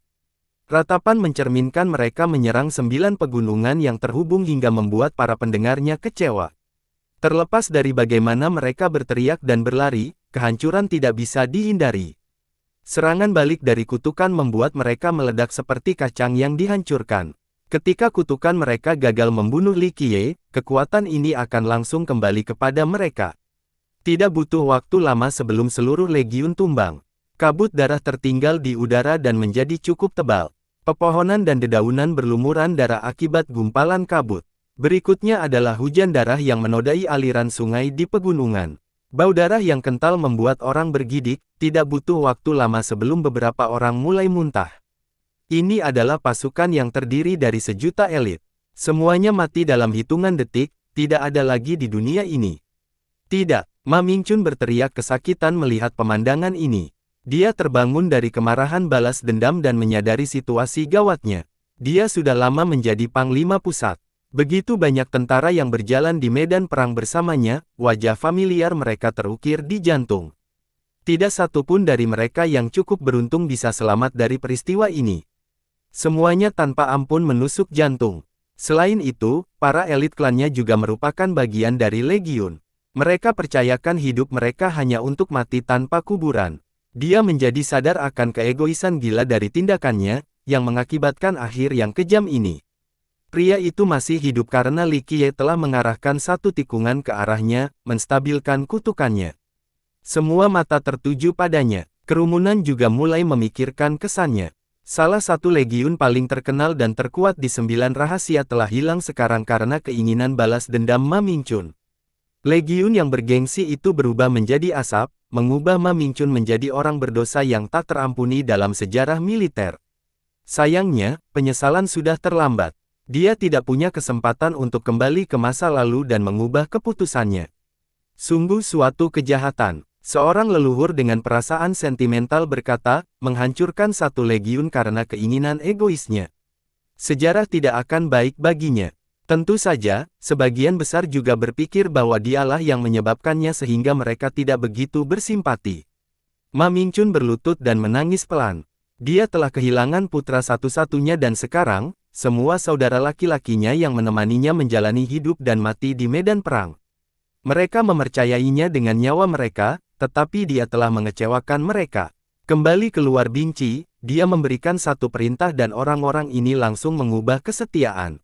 Ratapan mencerminkan mereka menyerang 9 pegunungan yang terhubung hingga membuat para pendengarnya kecewa. Terlepas dari bagaimana mereka berteriak dan berlari, kehancuran tidak bisa dihindari. Serangan balik dari kutukan membuat mereka meledak seperti kacang yang dihancurkan. Ketika kutukan mereka gagal membunuh Li Qiye, kekuatan ini akan langsung kembali kepada mereka. Tidak butuh waktu lama sebelum seluruh legiun tumbang. Kabut darah tertinggal di udara dan menjadi cukup tebal. Pepohonan dan dedaunan berlumuran darah akibat gumpalan kabut. Berikutnya adalah hujan darah yang menodai aliran sungai di pegunungan. Bau darah yang kental membuat orang bergidik, tidak butuh waktu lama sebelum beberapa orang mulai muntah. Ini adalah pasukan yang terdiri dari 1.000.000 elit. Semuanya mati dalam hitungan detik, tidak ada lagi di dunia ini. Tidak, Ma Mingchun berteriak kesakitan melihat pemandangan ini. Dia terbangun dari kemarahan balas dendam dan menyadari situasi gawatnya. Dia sudah lama menjadi panglima pusat. Begitu banyak tentara yang berjalan di medan perang bersamanya, wajah familiar mereka terukir di jantung. Tidak satu pun dari mereka yang cukup beruntung bisa selamat dari peristiwa ini. Semuanya tanpa ampun menusuk jantung. Selain itu, para elit klannya juga merupakan bagian dari legiun. Mereka percayakan hidup mereka hanya untuk mati tanpa kuburan. Dia menjadi sadar akan keegoisan gila dari tindakannya, yang mengakibatkan akhir yang kejam ini. Pria itu masih hidup karena Li Qiye telah mengarahkan satu tikungan ke arahnya, menstabilkan kutukannya. Semua mata tertuju padanya. Kerumunan juga mulai memikirkan kesannya. Salah satu legiun paling terkenal dan terkuat di 9 rahasia telah hilang sekarang karena keinginan balas dendam Ma Mingchun. Legiun yang bergengsi itu berubah menjadi asap, mengubah Ma Mingchun menjadi orang berdosa yang tak terampuni dalam sejarah militer. Sayangnya, penyesalan sudah terlambat. Dia tidak punya kesempatan untuk kembali ke masa lalu dan mengubah keputusannya. Sungguh suatu kejahatan. Seorang leluhur dengan perasaan sentimental berkata, menghancurkan satu legiun karena keinginan egoisnya. Sejarah tidak akan baik baginya. Tentu saja, sebagian besar juga berpikir bahwa dialah yang menyebabkannya sehingga mereka tidak begitu bersimpati. Ma Mingchun berlutut dan menangis pelan. Dia telah kehilangan putra satu-satunya dan sekarang, semua saudara laki-lakinya yang menemaninya menjalani hidup dan mati di medan perang. Mereka mempercayainya dengan nyawa mereka, tetapi dia telah mengecewakan mereka. Kembali keluar Binci, dia memberikan satu perintah dan orang-orang ini langsung mengubah kesetiaan.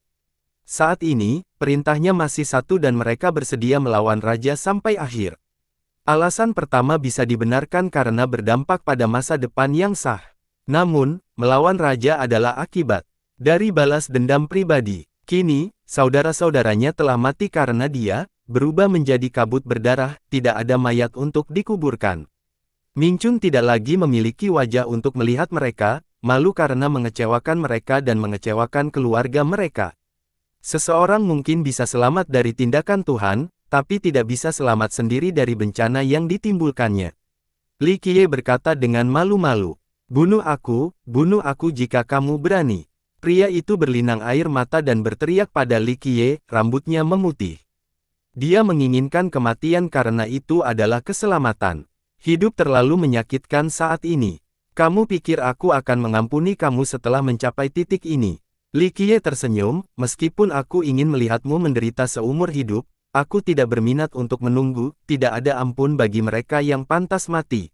Saat ini, perintahnya masih satu dan mereka bersedia melawan raja sampai akhir. Alasan pertama bisa dibenarkan karena berdampak pada masa depan yang sah. Namun, melawan raja adalah akibat dari balas dendam pribadi. Kini, saudara-saudaranya telah mati karena dia berubah menjadi kabut berdarah, tidak ada mayat untuk dikuburkan. Ming Chun tidak lagi memiliki wajah untuk melihat mereka, malu karena mengecewakan mereka dan mengecewakan keluarga mereka. Seseorang mungkin bisa selamat dari tindakan Tuhan, tapi tidak bisa selamat sendiri dari bencana yang ditimbulkannya. Li Qiye berkata dengan malu-malu, bunuh aku jika kamu berani." Pria itu berlinang air mata dan berteriak pada Li Qiye, rambutnya memutih. Dia menginginkan kematian karena itu adalah keselamatan. Hidup terlalu menyakitkan saat ini. Kamu pikir aku akan mengampuni kamu setelah mencapai titik ini? Li Qiye tersenyum, meskipun aku ingin melihatmu menderita seumur hidup, aku tidak berminat untuk menunggu, tidak ada ampun bagi mereka yang pantas mati.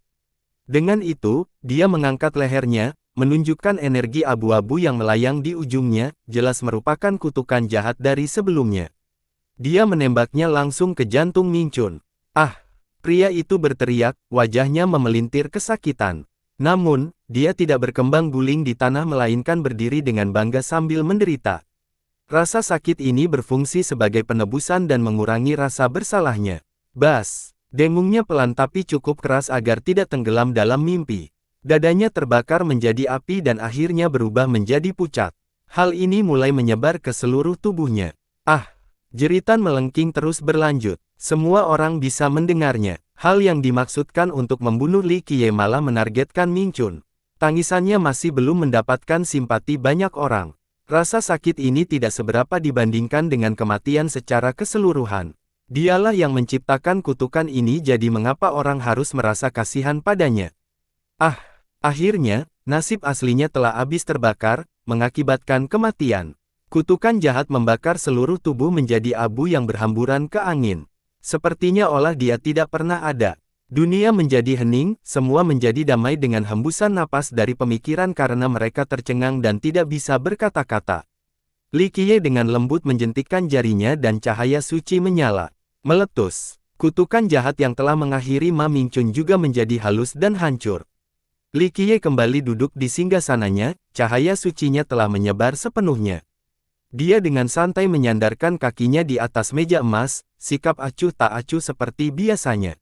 Dengan itu, dia mengangkat lehernya, menunjukkan energi abu-abu yang melayang di ujungnya, jelas merupakan kutukan jahat dari sebelumnya. Dia menembaknya langsung ke jantung Ming Chun. "Ah!" Pria itu berteriak, wajahnya memelintir kesakitan. Namun, dia tidak berkembang guling di tanah melainkan berdiri dengan bangga sambil menderita. Rasa sakit ini berfungsi sebagai penebusan dan mengurangi rasa bersalahnya. Bas! Dengungnya pelan tapi cukup keras agar tidak tenggelam dalam mimpi. Dadanya terbakar menjadi api dan akhirnya berubah menjadi pucat. Hal ini mulai menyebar ke seluruh tubuhnya. "Ah!" Jeritan melengking terus berlanjut. Semua orang bisa mendengarnya. Hal yang dimaksudkan untuk membunuh Li Qiye malah menargetkan Ming Chun. Tangisannya masih belum mendapatkan simpati banyak orang. Rasa sakit ini tidak seberapa dibandingkan dengan kematian secara keseluruhan. Dialah yang menciptakan kutukan ini, jadi mengapa orang harus merasa kasihan padanya? Ah! Akhirnya, nasib aslinya telah habis terbakar, mengakibatkan kematian. Kutukan jahat membakar seluruh tubuh menjadi abu yang berhamburan ke angin. Sepertinya olah dia tidak pernah ada. Dunia menjadi hening, semua menjadi damai dengan hembusan napas dari pemikiran karena mereka tercengang dan tidak bisa berkata-kata. Li Qiye dengan lembut menjentikkan jarinya dan cahaya suci menyala. Meletus. Kutukan jahat yang telah mengakhiri Ma Ming Chun juga menjadi halus dan hancur. Li Qiye kembali duduk di singgasananya, cahaya sucinya telah menyebar sepenuhnya. Dia dengan santai menyandarkan kakinya di atas meja emas, sikap acuh tak acuh seperti biasanya.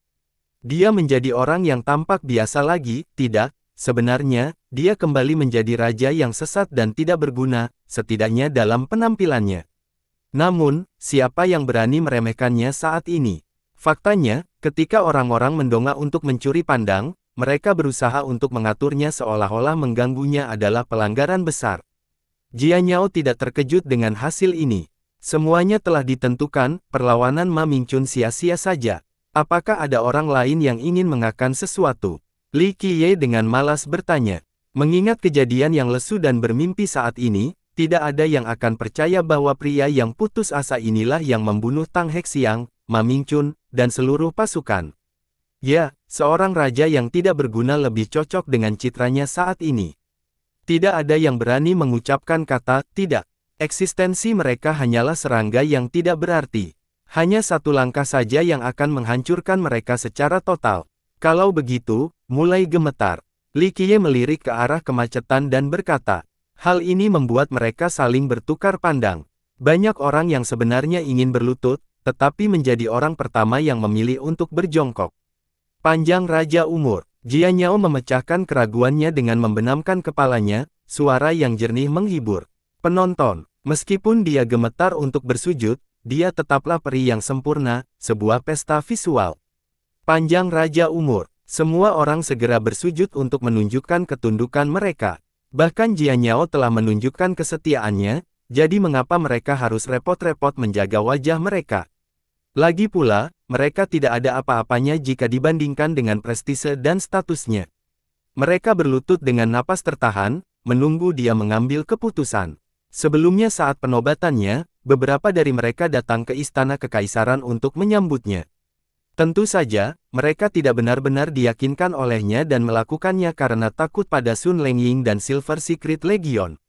Dia menjadi orang yang tampak biasa lagi, tidak, sebenarnya, dia kembali menjadi raja yang sesat dan tidak berguna, setidaknya dalam penampilannya. Namun, siapa yang berani meremehkannya saat ini? Faktanya, ketika orang-orang mendongak untuk mencuri pandang, mereka berusaha untuk mengaturnya seolah-olah mengganggunya adalah pelanggaran besar. Jia Nyao tidak terkejut dengan hasil ini. Semuanya telah ditentukan, perlawanan Ma Ming Chun sia-sia saja. Apakah ada orang lain yang ingin mengakan sesuatu? Li Qiye dengan malas bertanya. Mengingat kejadian yang lesu dan bermimpi saat ini, tidak ada yang akan percaya bahwa pria yang putus asa inilah yang membunuh Tang Hexiang, Ma Ming Chun, dan seluruh pasukan. Ya, seorang raja yang tidak berguna lebih cocok dengan citranya saat ini. Tidak ada yang berani mengucapkan kata tidak. Eksistensi mereka hanyalah serangga yang tidak berarti. Hanya satu langkah saja yang akan menghancurkan mereka secara total. Kalau begitu, mulai gemetar. Li Qiye melirik ke arah kemacetan dan berkata, hal ini membuat mereka saling bertukar pandang. Banyak orang yang sebenarnya ingin berlutut, tetapi menjadi orang pertama yang memilih untuk berjongkok. Panjang Raja Umur. Jia Nyao memecahkan keraguannya dengan membenamkan kepalanya, suara yang jernih menghibur. Penonton, meskipun dia gemetar untuk bersujud, dia tetaplah peri yang sempurna, sebuah pesta visual. Panjang Raja Umur. Semua orang segera bersujud untuk menunjukkan ketundukan mereka. Bahkan Jia Nyao telah menunjukkan kesetiaannya, jadi mengapa mereka harus repot-repot menjaga wajah mereka? Lagi pula, mereka tidak ada apa-apanya jika dibandingkan dengan prestise dan statusnya. Mereka berlutut dengan napas tertahan, menunggu dia mengambil keputusan. Sebelumnya saat penobatannya, beberapa dari mereka datang ke istana kekaisaran untuk menyambutnya. Tentu saja, mereka tidak benar-benar diyakinkan olehnya dan melakukannya karena takut pada Sun Lengying dan Silver Secret Legion.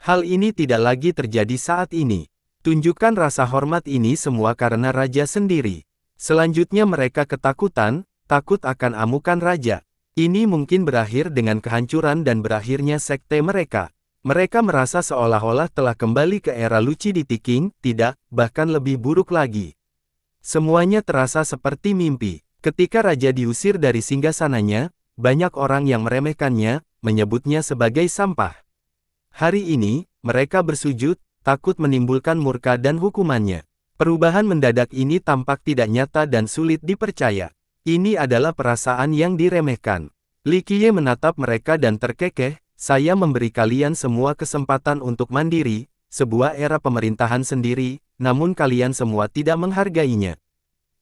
Hal ini tidak lagi terjadi saat ini. Tunjukkan rasa hormat ini semua karena raja sendiri. Selanjutnya mereka ketakutan, takut akan amukan raja. Ini mungkin berakhir dengan kehancuran dan berakhirnya sekte mereka. Mereka merasa seolah-olah telah kembali ke era Lucidity King, tidak, bahkan lebih buruk lagi. Semuanya terasa seperti mimpi. Ketika raja diusir dari singgasananya, banyak orang yang meremehkannya, menyebutnya sebagai sampah. Hari ini, mereka bersujud, takut menimbulkan murka dan hukumannya. Perubahan mendadak ini tampak tidak nyata dan sulit dipercaya. Ini adalah perasaan yang diremehkan. Li Qiye menatap mereka dan terkekeh, saya memberi kalian semua kesempatan untuk mandiri, sebuah era pemerintahan sendiri, namun kalian semua tidak menghargainya.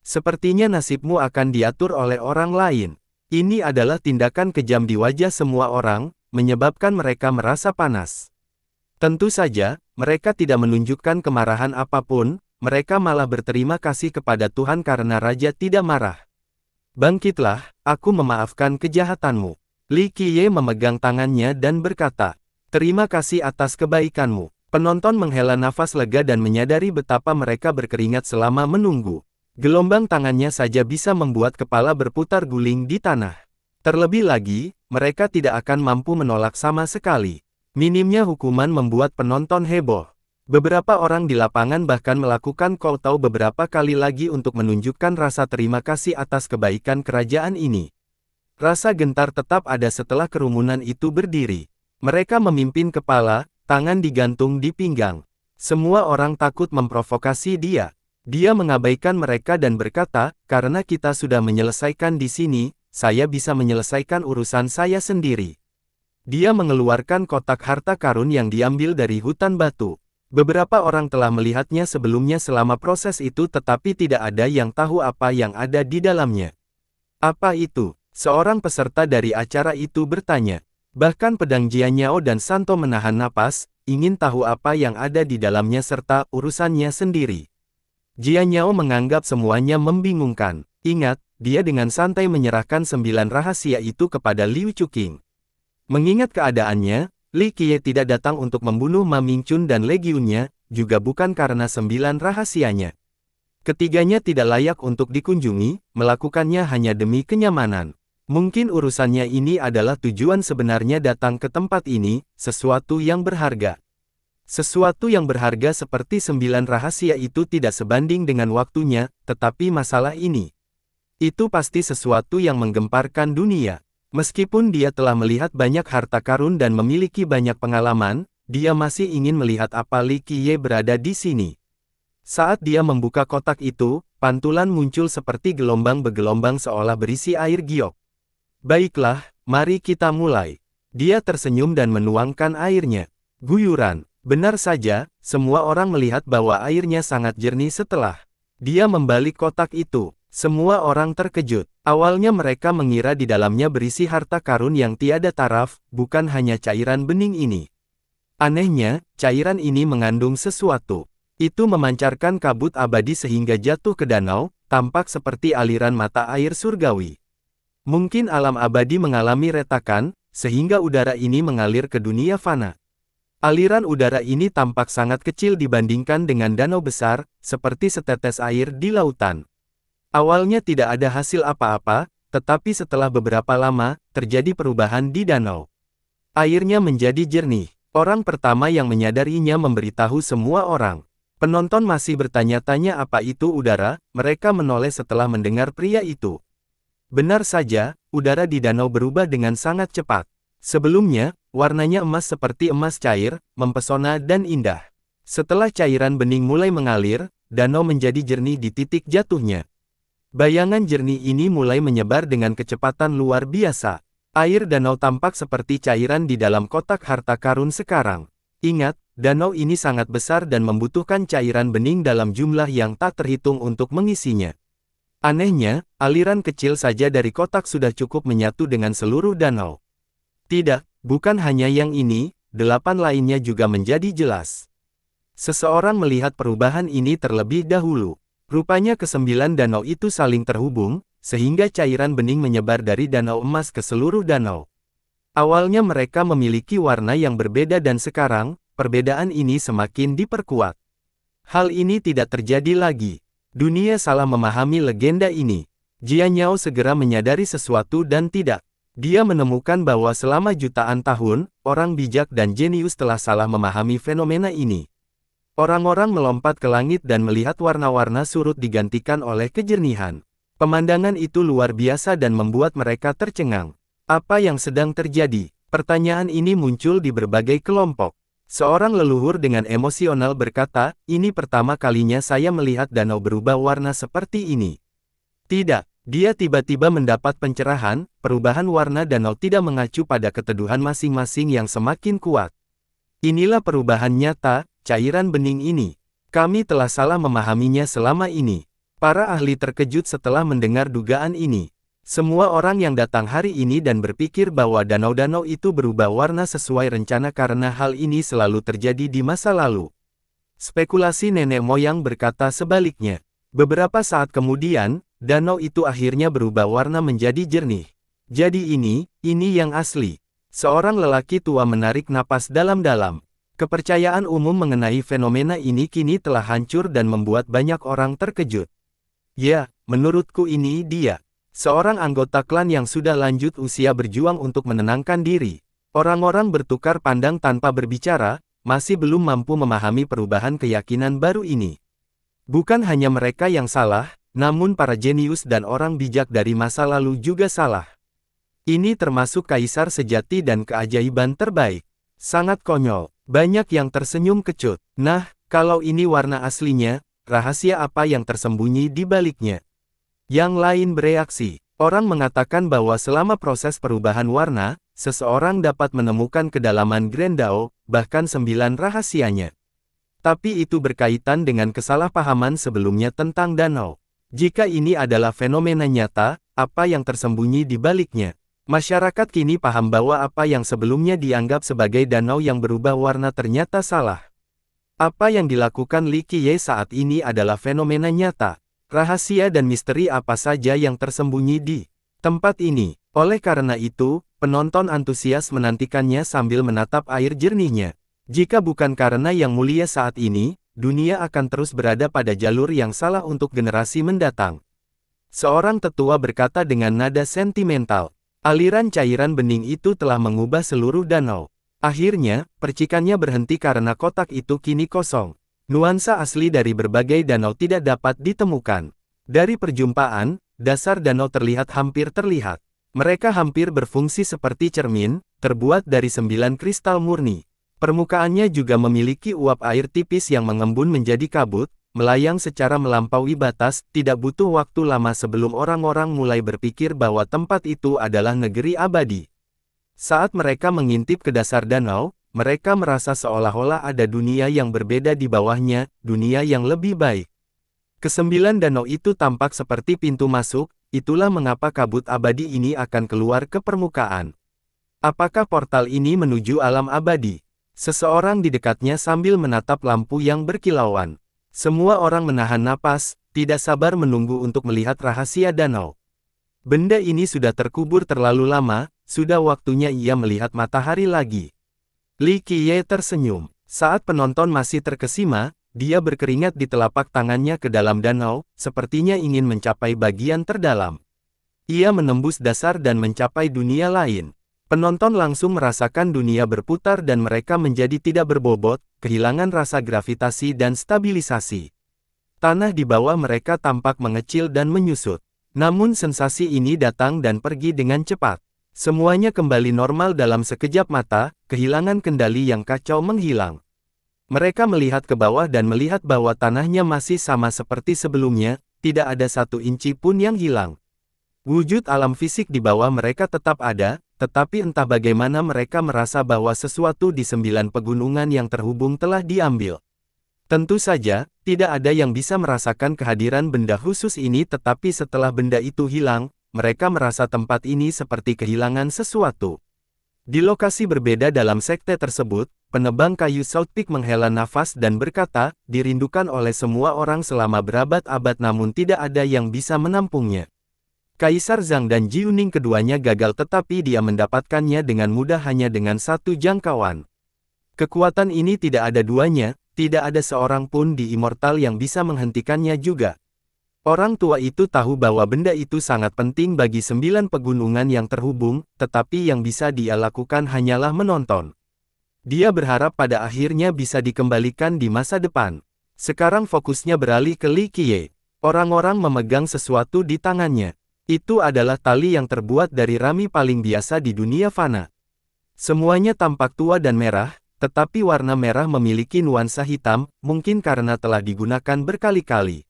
Sepertinya nasibmu akan diatur oleh orang lain. Ini adalah tindakan kejam di wajah semua orang, menyebabkan mereka merasa panas. Tentu saja, mereka tidak menunjukkan kemarahan apapun, mereka malah berterima kasih kepada Tuhan karena raja tidak marah. Bangkitlah, aku memaafkan kejahatanmu. Li Qiye memegang tangannya dan berkata, terima kasih atas kebaikanmu. Penonton menghela nafas lega dan menyadari betapa mereka berkeringat selama menunggu. Gelombang tangannya saja bisa membuat kepala berputar guling di tanah. Terlebih lagi, mereka tidak akan mampu menolak sama sekali. Minimnya hukuman membuat penonton heboh. Beberapa orang di lapangan bahkan melakukan kowtow beberapa kali lagi untuk menunjukkan rasa terima kasih atas kebaikan kerajaan ini. Rasa gentar tetap ada setelah kerumunan itu berdiri. Mereka memimpin kepala, tangan digantung di pinggang. Semua orang takut memprovokasi dia. Dia mengabaikan mereka dan berkata, karena kita sudah menyelesaikan di sini, saya bisa menyelesaikan urusan saya sendiri. Dia mengeluarkan kotak harta karun yang diambil dari hutan batu. Beberapa orang telah melihatnya sebelumnya selama proses itu tetapi tidak ada yang tahu apa yang ada di dalamnya. Apa itu? Seorang peserta dari acara itu bertanya. Bahkan pedang Jianyao dan Santo menahan napas, ingin tahu apa yang ada di dalamnya serta urusannya sendiri. Jianyao menganggap semuanya membingungkan. Ingat, dia dengan santai menyerahkan 9 rahasia itu kepada Liu Chuqing. Mengingat keadaannya, Li Qiye tidak datang untuk membunuh Ma Mingchun dan legiunnya, juga bukan karena 9 rahasianya. Ketiganya tidak layak untuk dikunjungi, melakukannya hanya demi kenyamanan. Mungkin urusannya ini adalah tujuan sebenarnya datang ke tempat ini, sesuatu yang berharga. Sesuatu yang berharga seperti 9 rahasia itu tidak sebanding dengan waktunya, tetapi masalah ini. Itu pasti sesuatu yang menggemparkan dunia. Meskipun dia telah melihat banyak harta karun dan memiliki banyak pengalaman, dia masih ingin melihat apa Li Qiye berada di sini. Saat dia membuka kotak itu, pantulan muncul seperti gelombang bergelombang seolah berisi air giok. Baiklah, mari kita mulai. Dia tersenyum dan menuangkan airnya. Guyuran. Benar saja, semua orang melihat bahwa airnya sangat jernih setelah dia membalik kotak itu. Semua orang terkejut. Awalnya mereka mengira di dalamnya berisi harta karun yang tiada taraf, bukan hanya cairan bening ini. Anehnya, cairan ini mengandung sesuatu. Itu memancarkan kabut abadi sehingga jatuh ke danau, tampak seperti aliran mata air surgawi. Mungkin alam abadi mengalami retakan, sehingga udara ini mengalir ke dunia fana. Aliran udara ini tampak sangat kecil dibandingkan dengan danau besar, seperti setetes air di lautan. Awalnya tidak ada hasil apa-apa, tetapi setelah beberapa lama, terjadi perubahan di danau. Airnya menjadi jernih. Orang pertama yang menyadarinya memberitahu semua orang. Penonton masih bertanya-tanya apa itu udara, mereka menoleh setelah mendengar pria itu. Benar saja, udara di danau berubah dengan sangat cepat. Sebelumnya, warnanya emas seperti emas cair, mempesona dan indah. Setelah cairan bening mulai mengalir, danau menjadi jernih di titik jatuhnya. Bayangan jernih ini mulai menyebar dengan kecepatan luar biasa. Air danau tampak seperti cairan di dalam kotak harta karun sekarang. Ingat, danau ini sangat besar dan membutuhkan cairan bening dalam jumlah yang tak terhitung untuk mengisinya. Anehnya, aliran kecil saja dari kotak sudah cukup menyatu dengan seluruh danau. Tidak, bukan hanya yang ini, 8 lainnya juga menjadi jelas. Seseorang melihat perubahan ini terlebih dahulu. Rupanya ke-9 danau itu saling terhubung, sehingga cairan bening menyebar dari danau emas ke seluruh danau. Awalnya mereka memiliki warna yang berbeda dan sekarang, perbedaan ini semakin diperkuat. Hal ini tidak terjadi lagi. Dunia salah memahami legenda ini. Jianyao segera menyadari sesuatu dan tidak Dia menemukan bahwa selama jutaan tahun, orang bijak dan jenius telah salah memahami fenomena ini. Orang-orang melompat ke langit dan melihat warna-warna surut digantikan oleh kejernihan. Pemandangan itu luar biasa dan membuat mereka tercengang. Apa yang sedang terjadi? Pertanyaan ini muncul di berbagai kelompok. Seorang leluhur dengan emosional berkata, "Ini pertama kalinya saya melihat danau berubah warna seperti ini." Tidak, dia tiba-tiba mendapat pencerahan, perubahan warna danau tidak mengacu pada keteduhan masing-masing yang semakin kuat. Inilah perubahan nyata, cairan bening ini. Kami telah salah memahaminya selama ini. Para ahli terkejut setelah mendengar dugaan ini. Semua orang yang datang hari ini dan berpikir bahwa danau-danau itu berubah warna sesuai rencana karena hal ini selalu terjadi di masa lalu. Spekulasi nenek moyang berkata sebaliknya. Beberapa saat kemudian, danau itu akhirnya berubah warna menjadi jernih. Jadi ini yang asli. Seorang lelaki tua menarik napas dalam-dalam. Kepercayaan umum mengenai fenomena ini kini telah hancur dan membuat banyak orang terkejut. Ya, menurutku ini dia. Seorang anggota klan yang sudah lanjut usia berjuang untuk menenangkan diri. Orang-orang bertukar pandang tanpa berbicara, masih belum mampu memahami perubahan keyakinan baru ini. Bukan hanya mereka yang salah, namun para jenius dan orang bijak dari masa lalu juga salah. Ini termasuk kaisar sejati dan keajaiban terbaik. Sangat konyol. Banyak yang tersenyum kecut. Nah, kalau ini warna aslinya, rahasia apa yang tersembunyi di baliknya? Yang lain bereaksi. Orang mengatakan bahwa selama proses perubahan warna, seseorang dapat menemukan kedalaman Grendao, bahkan 9 rahasianya. Tapi itu berkaitan dengan kesalahpahaman sebelumnya tentang danau. Jika ini adalah fenomena nyata, apa yang tersembunyi di baliknya? Masyarakat kini paham bahwa apa yang sebelumnya dianggap sebagai danau yang berubah warna ternyata salah. Apa yang dilakukan Li Qiye saat ini adalah fenomena nyata. Rahasia dan misteri apa saja yang tersembunyi di tempat ini. Oleh karena itu, penonton antusias menantikannya sambil menatap air jernihnya. Jika bukan karena Yang Mulia saat ini, dunia akan terus berada pada jalur yang salah untuk generasi mendatang. Seorang tetua berkata dengan nada sentimental. Aliran cairan bening itu telah mengubah seluruh danau. Akhirnya, percikannya berhenti karena kotak itu kini kosong. Nuansa asli dari berbagai danau tidak dapat ditemukan. Dari perjumpaan, dasar danau terlihat hampir terlihat. Mereka hampir berfungsi seperti cermin, terbuat dari 9 kristal murni. Permukaannya juga memiliki uap air tipis yang mengembun menjadi kabut, melayang secara melampaui batas. Tidak butuh waktu lama sebelum orang-orang mulai berpikir bahwa tempat itu adalah negeri abadi. Saat mereka mengintip ke dasar danau, mereka merasa seolah-olah ada dunia yang berbeda di bawahnya, dunia yang lebih baik. Kesembilan danau itu tampak seperti pintu masuk, itulah mengapa kabut abadi ini akan keluar ke permukaan. Apakah portal ini menuju alam abadi? Seseorang di dekatnya sambil menatap lampu yang berkilauan. Semua orang menahan napas, tidak sabar menunggu untuk melihat rahasia danau. Benda ini sudah terkubur terlalu lama, sudah waktunya ia melihat matahari lagi. Li Qiye tersenyum. Saat penonton masih terkesima, dia berkeringat di telapak tangannya ke dalam danau, sepertinya ingin mencapai bagian terdalam. Ia menembus dasar dan mencapai dunia lain. Penonton langsung merasakan dunia berputar dan mereka menjadi tidak berbobot, kehilangan rasa gravitasi dan stabilisasi. Tanah di bawah mereka tampak mengecil dan menyusut. Namun sensasi ini datang dan pergi dengan cepat. Semuanya kembali normal dalam sekejap mata, kehilangan kendali yang kacau menghilang. Mereka melihat ke bawah dan melihat bahwa tanahnya masih sama seperti sebelumnya, tidak ada 1 inci pun yang hilang. Wujud alam fisik di bawah mereka tetap ada, tetapi entah bagaimana mereka merasa bahwa sesuatu di 9 pegunungan yang terhubung telah diambil. Tentu saja, tidak ada yang bisa merasakan kehadiran benda khusus ini, tetapi setelah benda itu hilang, mereka merasa tempat ini seperti kehilangan sesuatu. Di lokasi berbeda dalam sekte tersebut, penebang kayu South Peak menghela nafas dan berkata, dirindukan oleh semua orang selama berabad-abad namun tidak ada yang bisa menampungnya. Kaisar Zhang dan Jiuning keduanya gagal tetapi dia mendapatkannya dengan mudah hanya dengan 1 jangkauan. Kekuatan ini tidak ada duanya, tidak ada seorang pun di Immortal yang bisa menghentikannya juga. Orang tua itu tahu bahwa benda itu sangat penting bagi 9 pegunungan yang terhubung, tetapi yang bisa dia lakukan hanyalah menonton. Dia berharap pada akhirnya bisa dikembalikan di masa depan. Sekarang fokusnya beralih ke Li Qiye. Orang-orang memegang sesuatu di tangannya. Itu adalah tali yang terbuat dari rami paling biasa di dunia fana. Semuanya tampak tua dan merah, tetapi warna merah memiliki nuansa hitam, mungkin karena telah digunakan berkali-kali.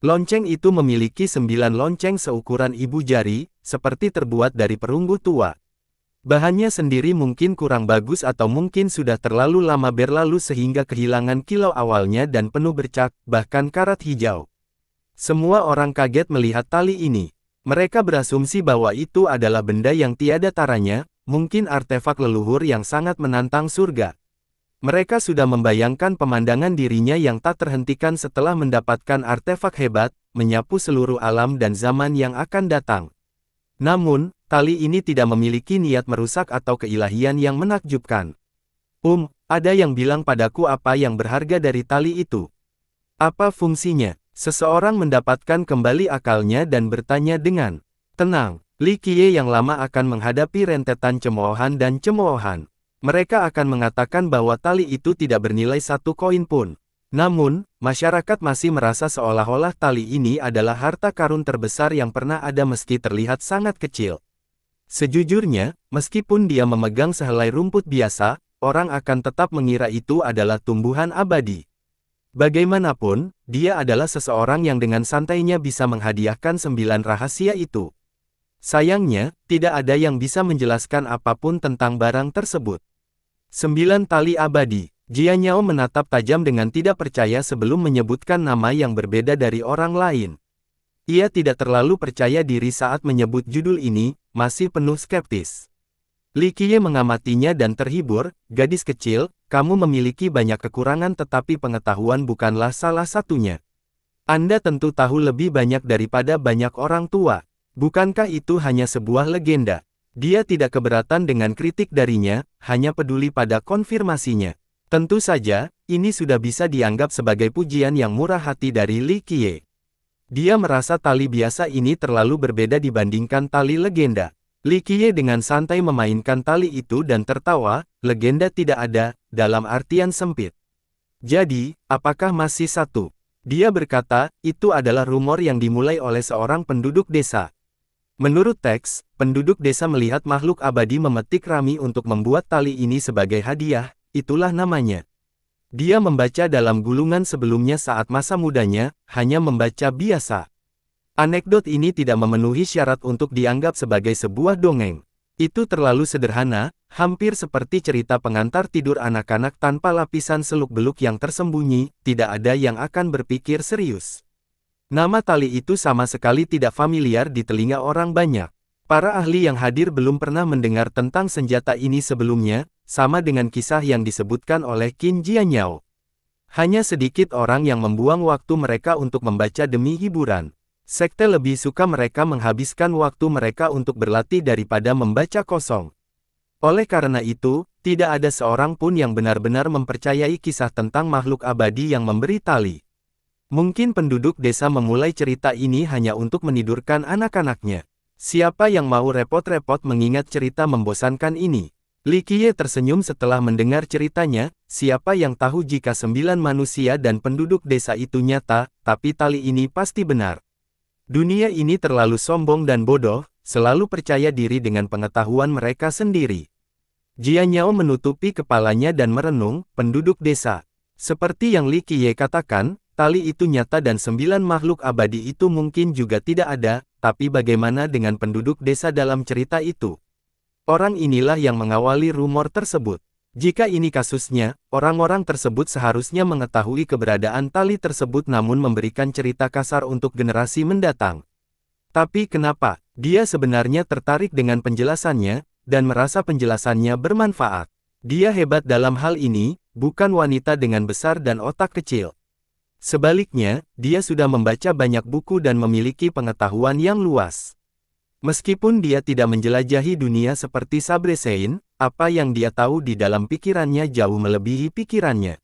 Lonceng itu memiliki 9 lonceng seukuran ibu jari, seperti terbuat dari perunggu tua. Bahannya sendiri mungkin kurang bagus atau mungkin sudah terlalu lama berlalu sehingga kehilangan kilau awalnya dan penuh bercak, bahkan karat hijau. Semua orang kaget melihat tali ini. Mereka berasumsi bahwa itu adalah benda yang tiada taranya, mungkin artefak leluhur yang sangat menantang surga. Mereka sudah membayangkan pemandangan dirinya yang tak terhentikan setelah mendapatkan artefak hebat, menyapu seluruh alam dan zaman yang akan datang. Namun, tali ini tidak memiliki niat merusak atau keilahian yang menakjubkan. Ada yang bilang padaku apa yang berharga dari tali itu. Apa fungsinya? Seseorang mendapatkan kembali akalnya dan bertanya dengan tenang. Li Qiye yang lama akan menghadapi rentetan cemoohan dan cemoohan. Mereka akan mengatakan bahwa tali itu tidak bernilai 1 koin pun. Namun, masyarakat masih merasa seolah-olah tali ini adalah harta karun terbesar yang pernah ada meski terlihat sangat kecil. Sejujurnya, meskipun dia memegang sehelai rumput biasa, orang akan tetap mengira itu adalah tumbuhan abadi. Bagaimanapun, dia adalah seseorang yang dengan santainya bisa menghadiahkan 9 rahasia itu. Sayangnya, tidak ada yang bisa menjelaskan apapun tentang barang tersebut. 9 tali abadi. Jianyao menatap tajam dengan tidak percaya sebelum menyebutkan nama yang berbeda dari orang lain. Ia tidak terlalu percaya diri saat menyebut judul ini, masih penuh skeptis. Li Qiye mengamatinya dan terhibur, gadis kecil, kamu memiliki banyak kekurangan tetapi pengetahuan bukanlah salah satunya. Anda tentu tahu lebih banyak daripada banyak orang tua. Bukankah itu hanya sebuah legenda? Dia tidak keberatan dengan kritik darinya, hanya peduli pada konfirmasinya. Tentu saja, ini sudah bisa dianggap sebagai pujian yang murah hati dari Li Qiye. Dia merasa tali biasa ini terlalu berbeda dibandingkan tali legenda. Li Qiye dengan santai memainkan tali itu dan tertawa, legenda tidak ada, dalam artian sempit. Jadi, apakah masih satu? Dia berkata, itu adalah rumor yang dimulai oleh seorang penduduk desa. Menurut teks, penduduk desa melihat makhluk abadi memetik rami untuk membuat tali ini sebagai hadiah, itulah namanya. Dia membaca dalam gulungan sebelumnya saat masa mudanya, hanya membaca biasa. Anekdot ini tidak memenuhi syarat untuk dianggap sebagai sebuah dongeng. Itu terlalu sederhana, hampir seperti cerita pengantar tidur anak-anak tanpa lapisan seluk-beluk yang tersembunyi, tidak ada yang akan berpikir serius. Nama tali itu sama sekali tidak familiar di telinga orang banyak. Para ahli yang hadir belum pernah mendengar tentang senjata ini sebelumnya, sama dengan kisah yang disebutkan oleh Qin Jianyao. Hanya sedikit orang yang membuang waktu mereka untuk membaca demi hiburan. Sekte lebih suka mereka menghabiskan waktu mereka untuk berlatih daripada membaca kosong. Oleh karena itu, tidak ada seorang pun yang benar-benar mempercayai kisah tentang makhluk abadi yang memberi tali. Mungkin penduduk desa memulai cerita ini hanya untuk menidurkan anak-anaknya. Siapa yang mau repot-repot mengingat cerita membosankan ini? Li Qiye tersenyum setelah mendengar ceritanya, siapa yang tahu jika 9 manusia dan penduduk desa itu nyata, tapi tali ini pasti benar. Dunia ini terlalu sombong dan bodoh, selalu percaya diri dengan pengetahuan mereka sendiri. Jianyao menutupi kepalanya dan merenung, penduduk desa. Seperti yang Li Qiye katakan, tali itu nyata dan 9 makhluk abadi itu mungkin juga tidak ada, tapi bagaimana dengan penduduk desa dalam cerita itu? Orang inilah yang mengawali rumor tersebut. Jika ini kasusnya, orang-orang tersebut seharusnya mengetahui keberadaan tali tersebut namun memberikan cerita kasar untuk generasi mendatang. Tapi kenapa? Dia sebenarnya tertarik dengan penjelasannya, dan merasa penjelasannya bermanfaat. Dia hebat dalam hal ini, bukan wanita dengan besar dan otak kecil. Sebaliknya, dia sudah membaca banyak buku dan memiliki pengetahuan yang luas. Meskipun dia tidak menjelajahi dunia seperti Sabre Sein, apa yang dia tahu di dalam pikirannya jauh melebihi pikirannya.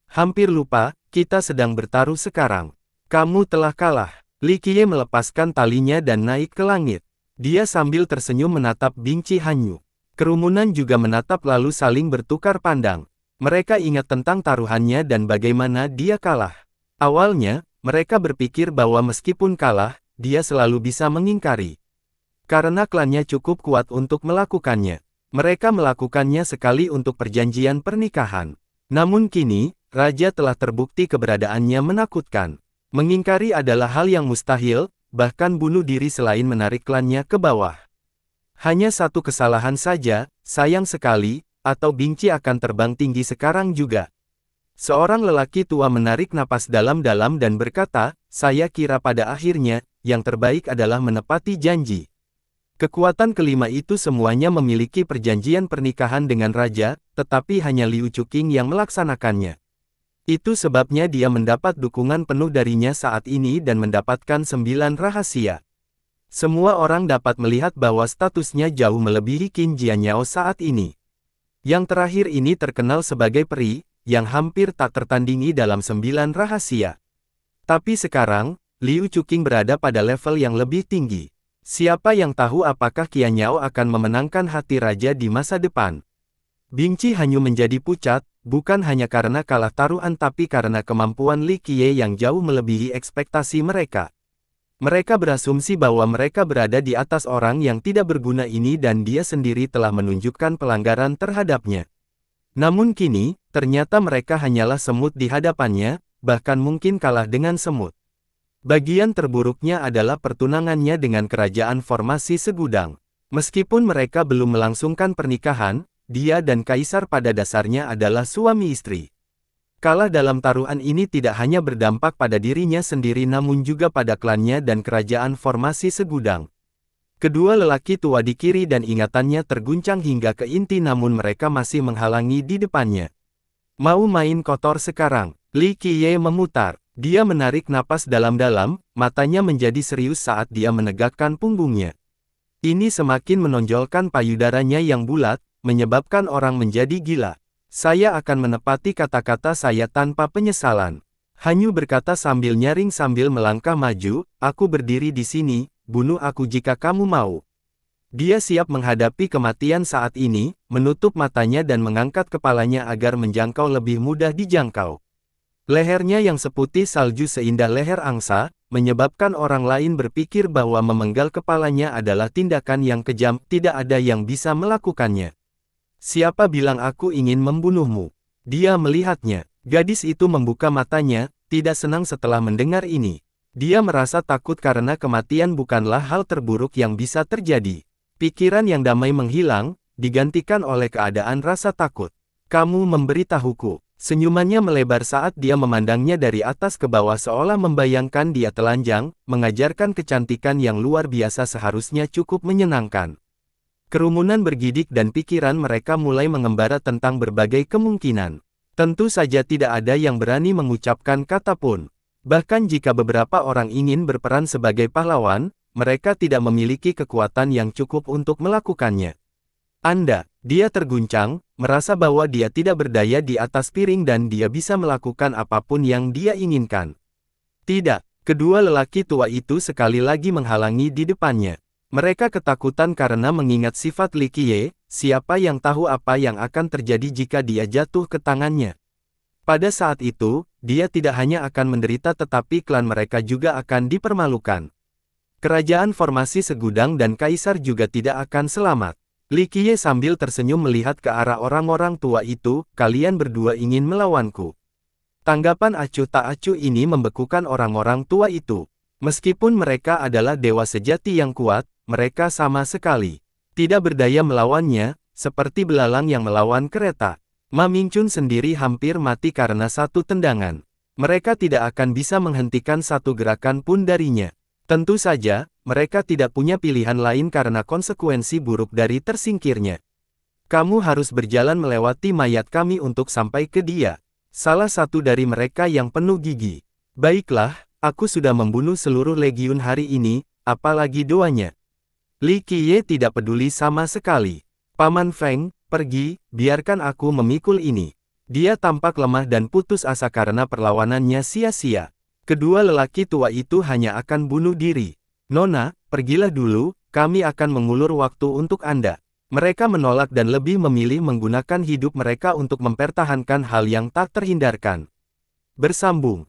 Hampir lupa, kita sedang bertaruh sekarang. Kamu telah kalah. Li Qiye melepaskan talinya dan naik ke langit. Dia sambil tersenyum menatap Bing Qihanyu. Kerumunan juga menatap lalu saling bertukar pandang. Mereka ingat tentang taruhannya dan bagaimana dia kalah. Awalnya, mereka berpikir bahwa meskipun kalah, dia selalu bisa mengingkari. Karena klannya cukup kuat untuk melakukannya. Mereka melakukannya sekali untuk perjanjian pernikahan. Namun kini, Raja telah terbukti keberadaannya menakutkan. Mengingkari adalah hal yang mustahil, bahkan bunuh diri selain menarik klannya ke bawah. Hanya satu kesalahan saja, sayang sekali, atau Bing Qi akan terbang tinggi sekarang juga. Seorang lelaki tua menarik napas dalam-dalam dan berkata, saya kira pada akhirnya, yang terbaik adalah menepati janji. Kekuatan kelima itu semuanya memiliki perjanjian pernikahan dengan raja, tetapi hanya Liu Chuqing yang melaksanakannya. Itu sebabnya dia mendapat dukungan penuh darinya saat ini dan mendapatkan 9 rahasia. Semua orang dapat melihat bahwa statusnya jauh melebihi Qin Jianyao saat ini. Yang terakhir ini terkenal sebagai peri, yang hampir tak tertandingi dalam 9 rahasia. Tapi sekarang, Liu Chuqing berada pada level yang lebih tinggi. Siapa yang tahu apakah Qianyao akan memenangkan hati raja di masa depan? Bing Qihanyu menjadi pucat, bukan hanya karena kalah taruhan tapi karena kemampuan Li Qiye yang jauh melebihi ekspektasi mereka. Mereka berasumsi bahwa mereka berada di atas orang yang tidak berguna ini dan dia sendiri telah menunjukkan pelanggaran terhadapnya. Namun kini, ternyata mereka hanyalah semut di hadapannya, bahkan mungkin kalah dengan semut. Bagian terburuknya adalah pertunangannya dengan kerajaan formasi segudang. Meskipun mereka belum melangsungkan pernikahan, dia dan Kaisar pada dasarnya adalah suami istri. Kalah dalam taruhan ini tidak hanya berdampak pada dirinya sendiri namun juga pada klannya dan kerajaan formasi segudang. Kedua lelaki tua di kiri dan ingatannya terguncang hingga ke inti namun mereka masih menghalangi di depannya. Mau main kotor sekarang? Li Qiye memutar. Dia menarik napas dalam-dalam, matanya menjadi serius saat dia menegakkan punggungnya. Ini semakin menonjolkan payudaranya yang bulat, menyebabkan orang menjadi gila. Saya akan menepati kata-kata saya tanpa penyesalan. Hanyu berkata sambil nyaring sambil melangkah maju, aku berdiri di sini, bunuh aku jika kamu mau. Dia siap menghadapi kematian saat ini, menutup matanya dan mengangkat kepalanya agar menjangkau lebih mudah dijangkau. Lehernya yang seputih salju seindah leher angsa, menyebabkan orang lain berpikir bahwa memenggal kepalanya adalah tindakan yang kejam, tidak ada yang bisa melakukannya. Siapa bilang aku ingin membunuhmu? Dia melihatnya. Gadis itu membuka matanya, tidak senang setelah mendengar ini. Dia merasa takut karena kematian bukanlah hal terburuk yang bisa terjadi. Pikiran yang damai menghilang, digantikan oleh keadaan rasa takut. Kamu memberitahuku. Senyumannya melebar saat dia memandangnya dari atas ke bawah seolah membayangkan dia telanjang, mengajarkan kecantikan yang luar biasa seharusnya cukup menyenangkan. Kerumunan bergidik dan pikiran mereka mulai mengembara tentang berbagai kemungkinan. Tentu saja tidak ada yang berani mengucapkan kata pun. Bahkan jika beberapa orang ingin berperan sebagai pahlawan, mereka tidak memiliki kekuatan yang cukup untuk melakukannya. Dia terguncang, merasa bahwa dia tidak berdaya di atas piring dan dia bisa melakukan apapun yang dia inginkan. Tidak, kedua lelaki tua itu sekali lagi menghalangi di depannya. Mereka ketakutan karena mengingat sifat Li Qiye, siapa yang tahu apa yang akan terjadi jika dia jatuh ke tangannya. Pada saat itu, dia tidak hanya akan menderita tetapi klan mereka juga akan dipermalukan. Kerajaan formasi segudang dan kaisar juga tidak akan selamat. Li Qiye sambil tersenyum melihat ke arah orang-orang tua itu, kalian berdua ingin melawanku. Tanggapan acuh tak acuh ini membekukan orang-orang tua itu. Meskipun mereka adalah dewa sejati yang kuat, mereka sama sekali tidak berdaya melawannya, seperti belalang yang melawan kereta. Ma Mingchun sendiri hampir mati karena satu tendangan. Mereka tidak akan bisa menghentikan satu gerakan pun darinya. Tentu saja, mereka tidak punya pilihan lain karena konsekuensi buruk dari tersingkirnya. Kamu harus berjalan melewati mayat kami untuk sampai ke dia. Salah satu dari mereka yang penuh gigi. Baiklah, aku sudah membunuh seluruh legiun hari ini, apalagi doanya. Li Qiye tidak peduli sama sekali. Paman Feng, pergi, biarkan aku memikul ini. Dia tampak lemah dan putus asa karena perlawanannya sia-sia. Kedua lelaki tua itu hanya akan bunuh diri. Nona, pergilah dulu, kami akan mengulur waktu untuk Anda. Mereka menolak dan lebih memilih menggunakan hidup mereka untuk mempertahankan hal yang tak terhindarkan. Bersambung.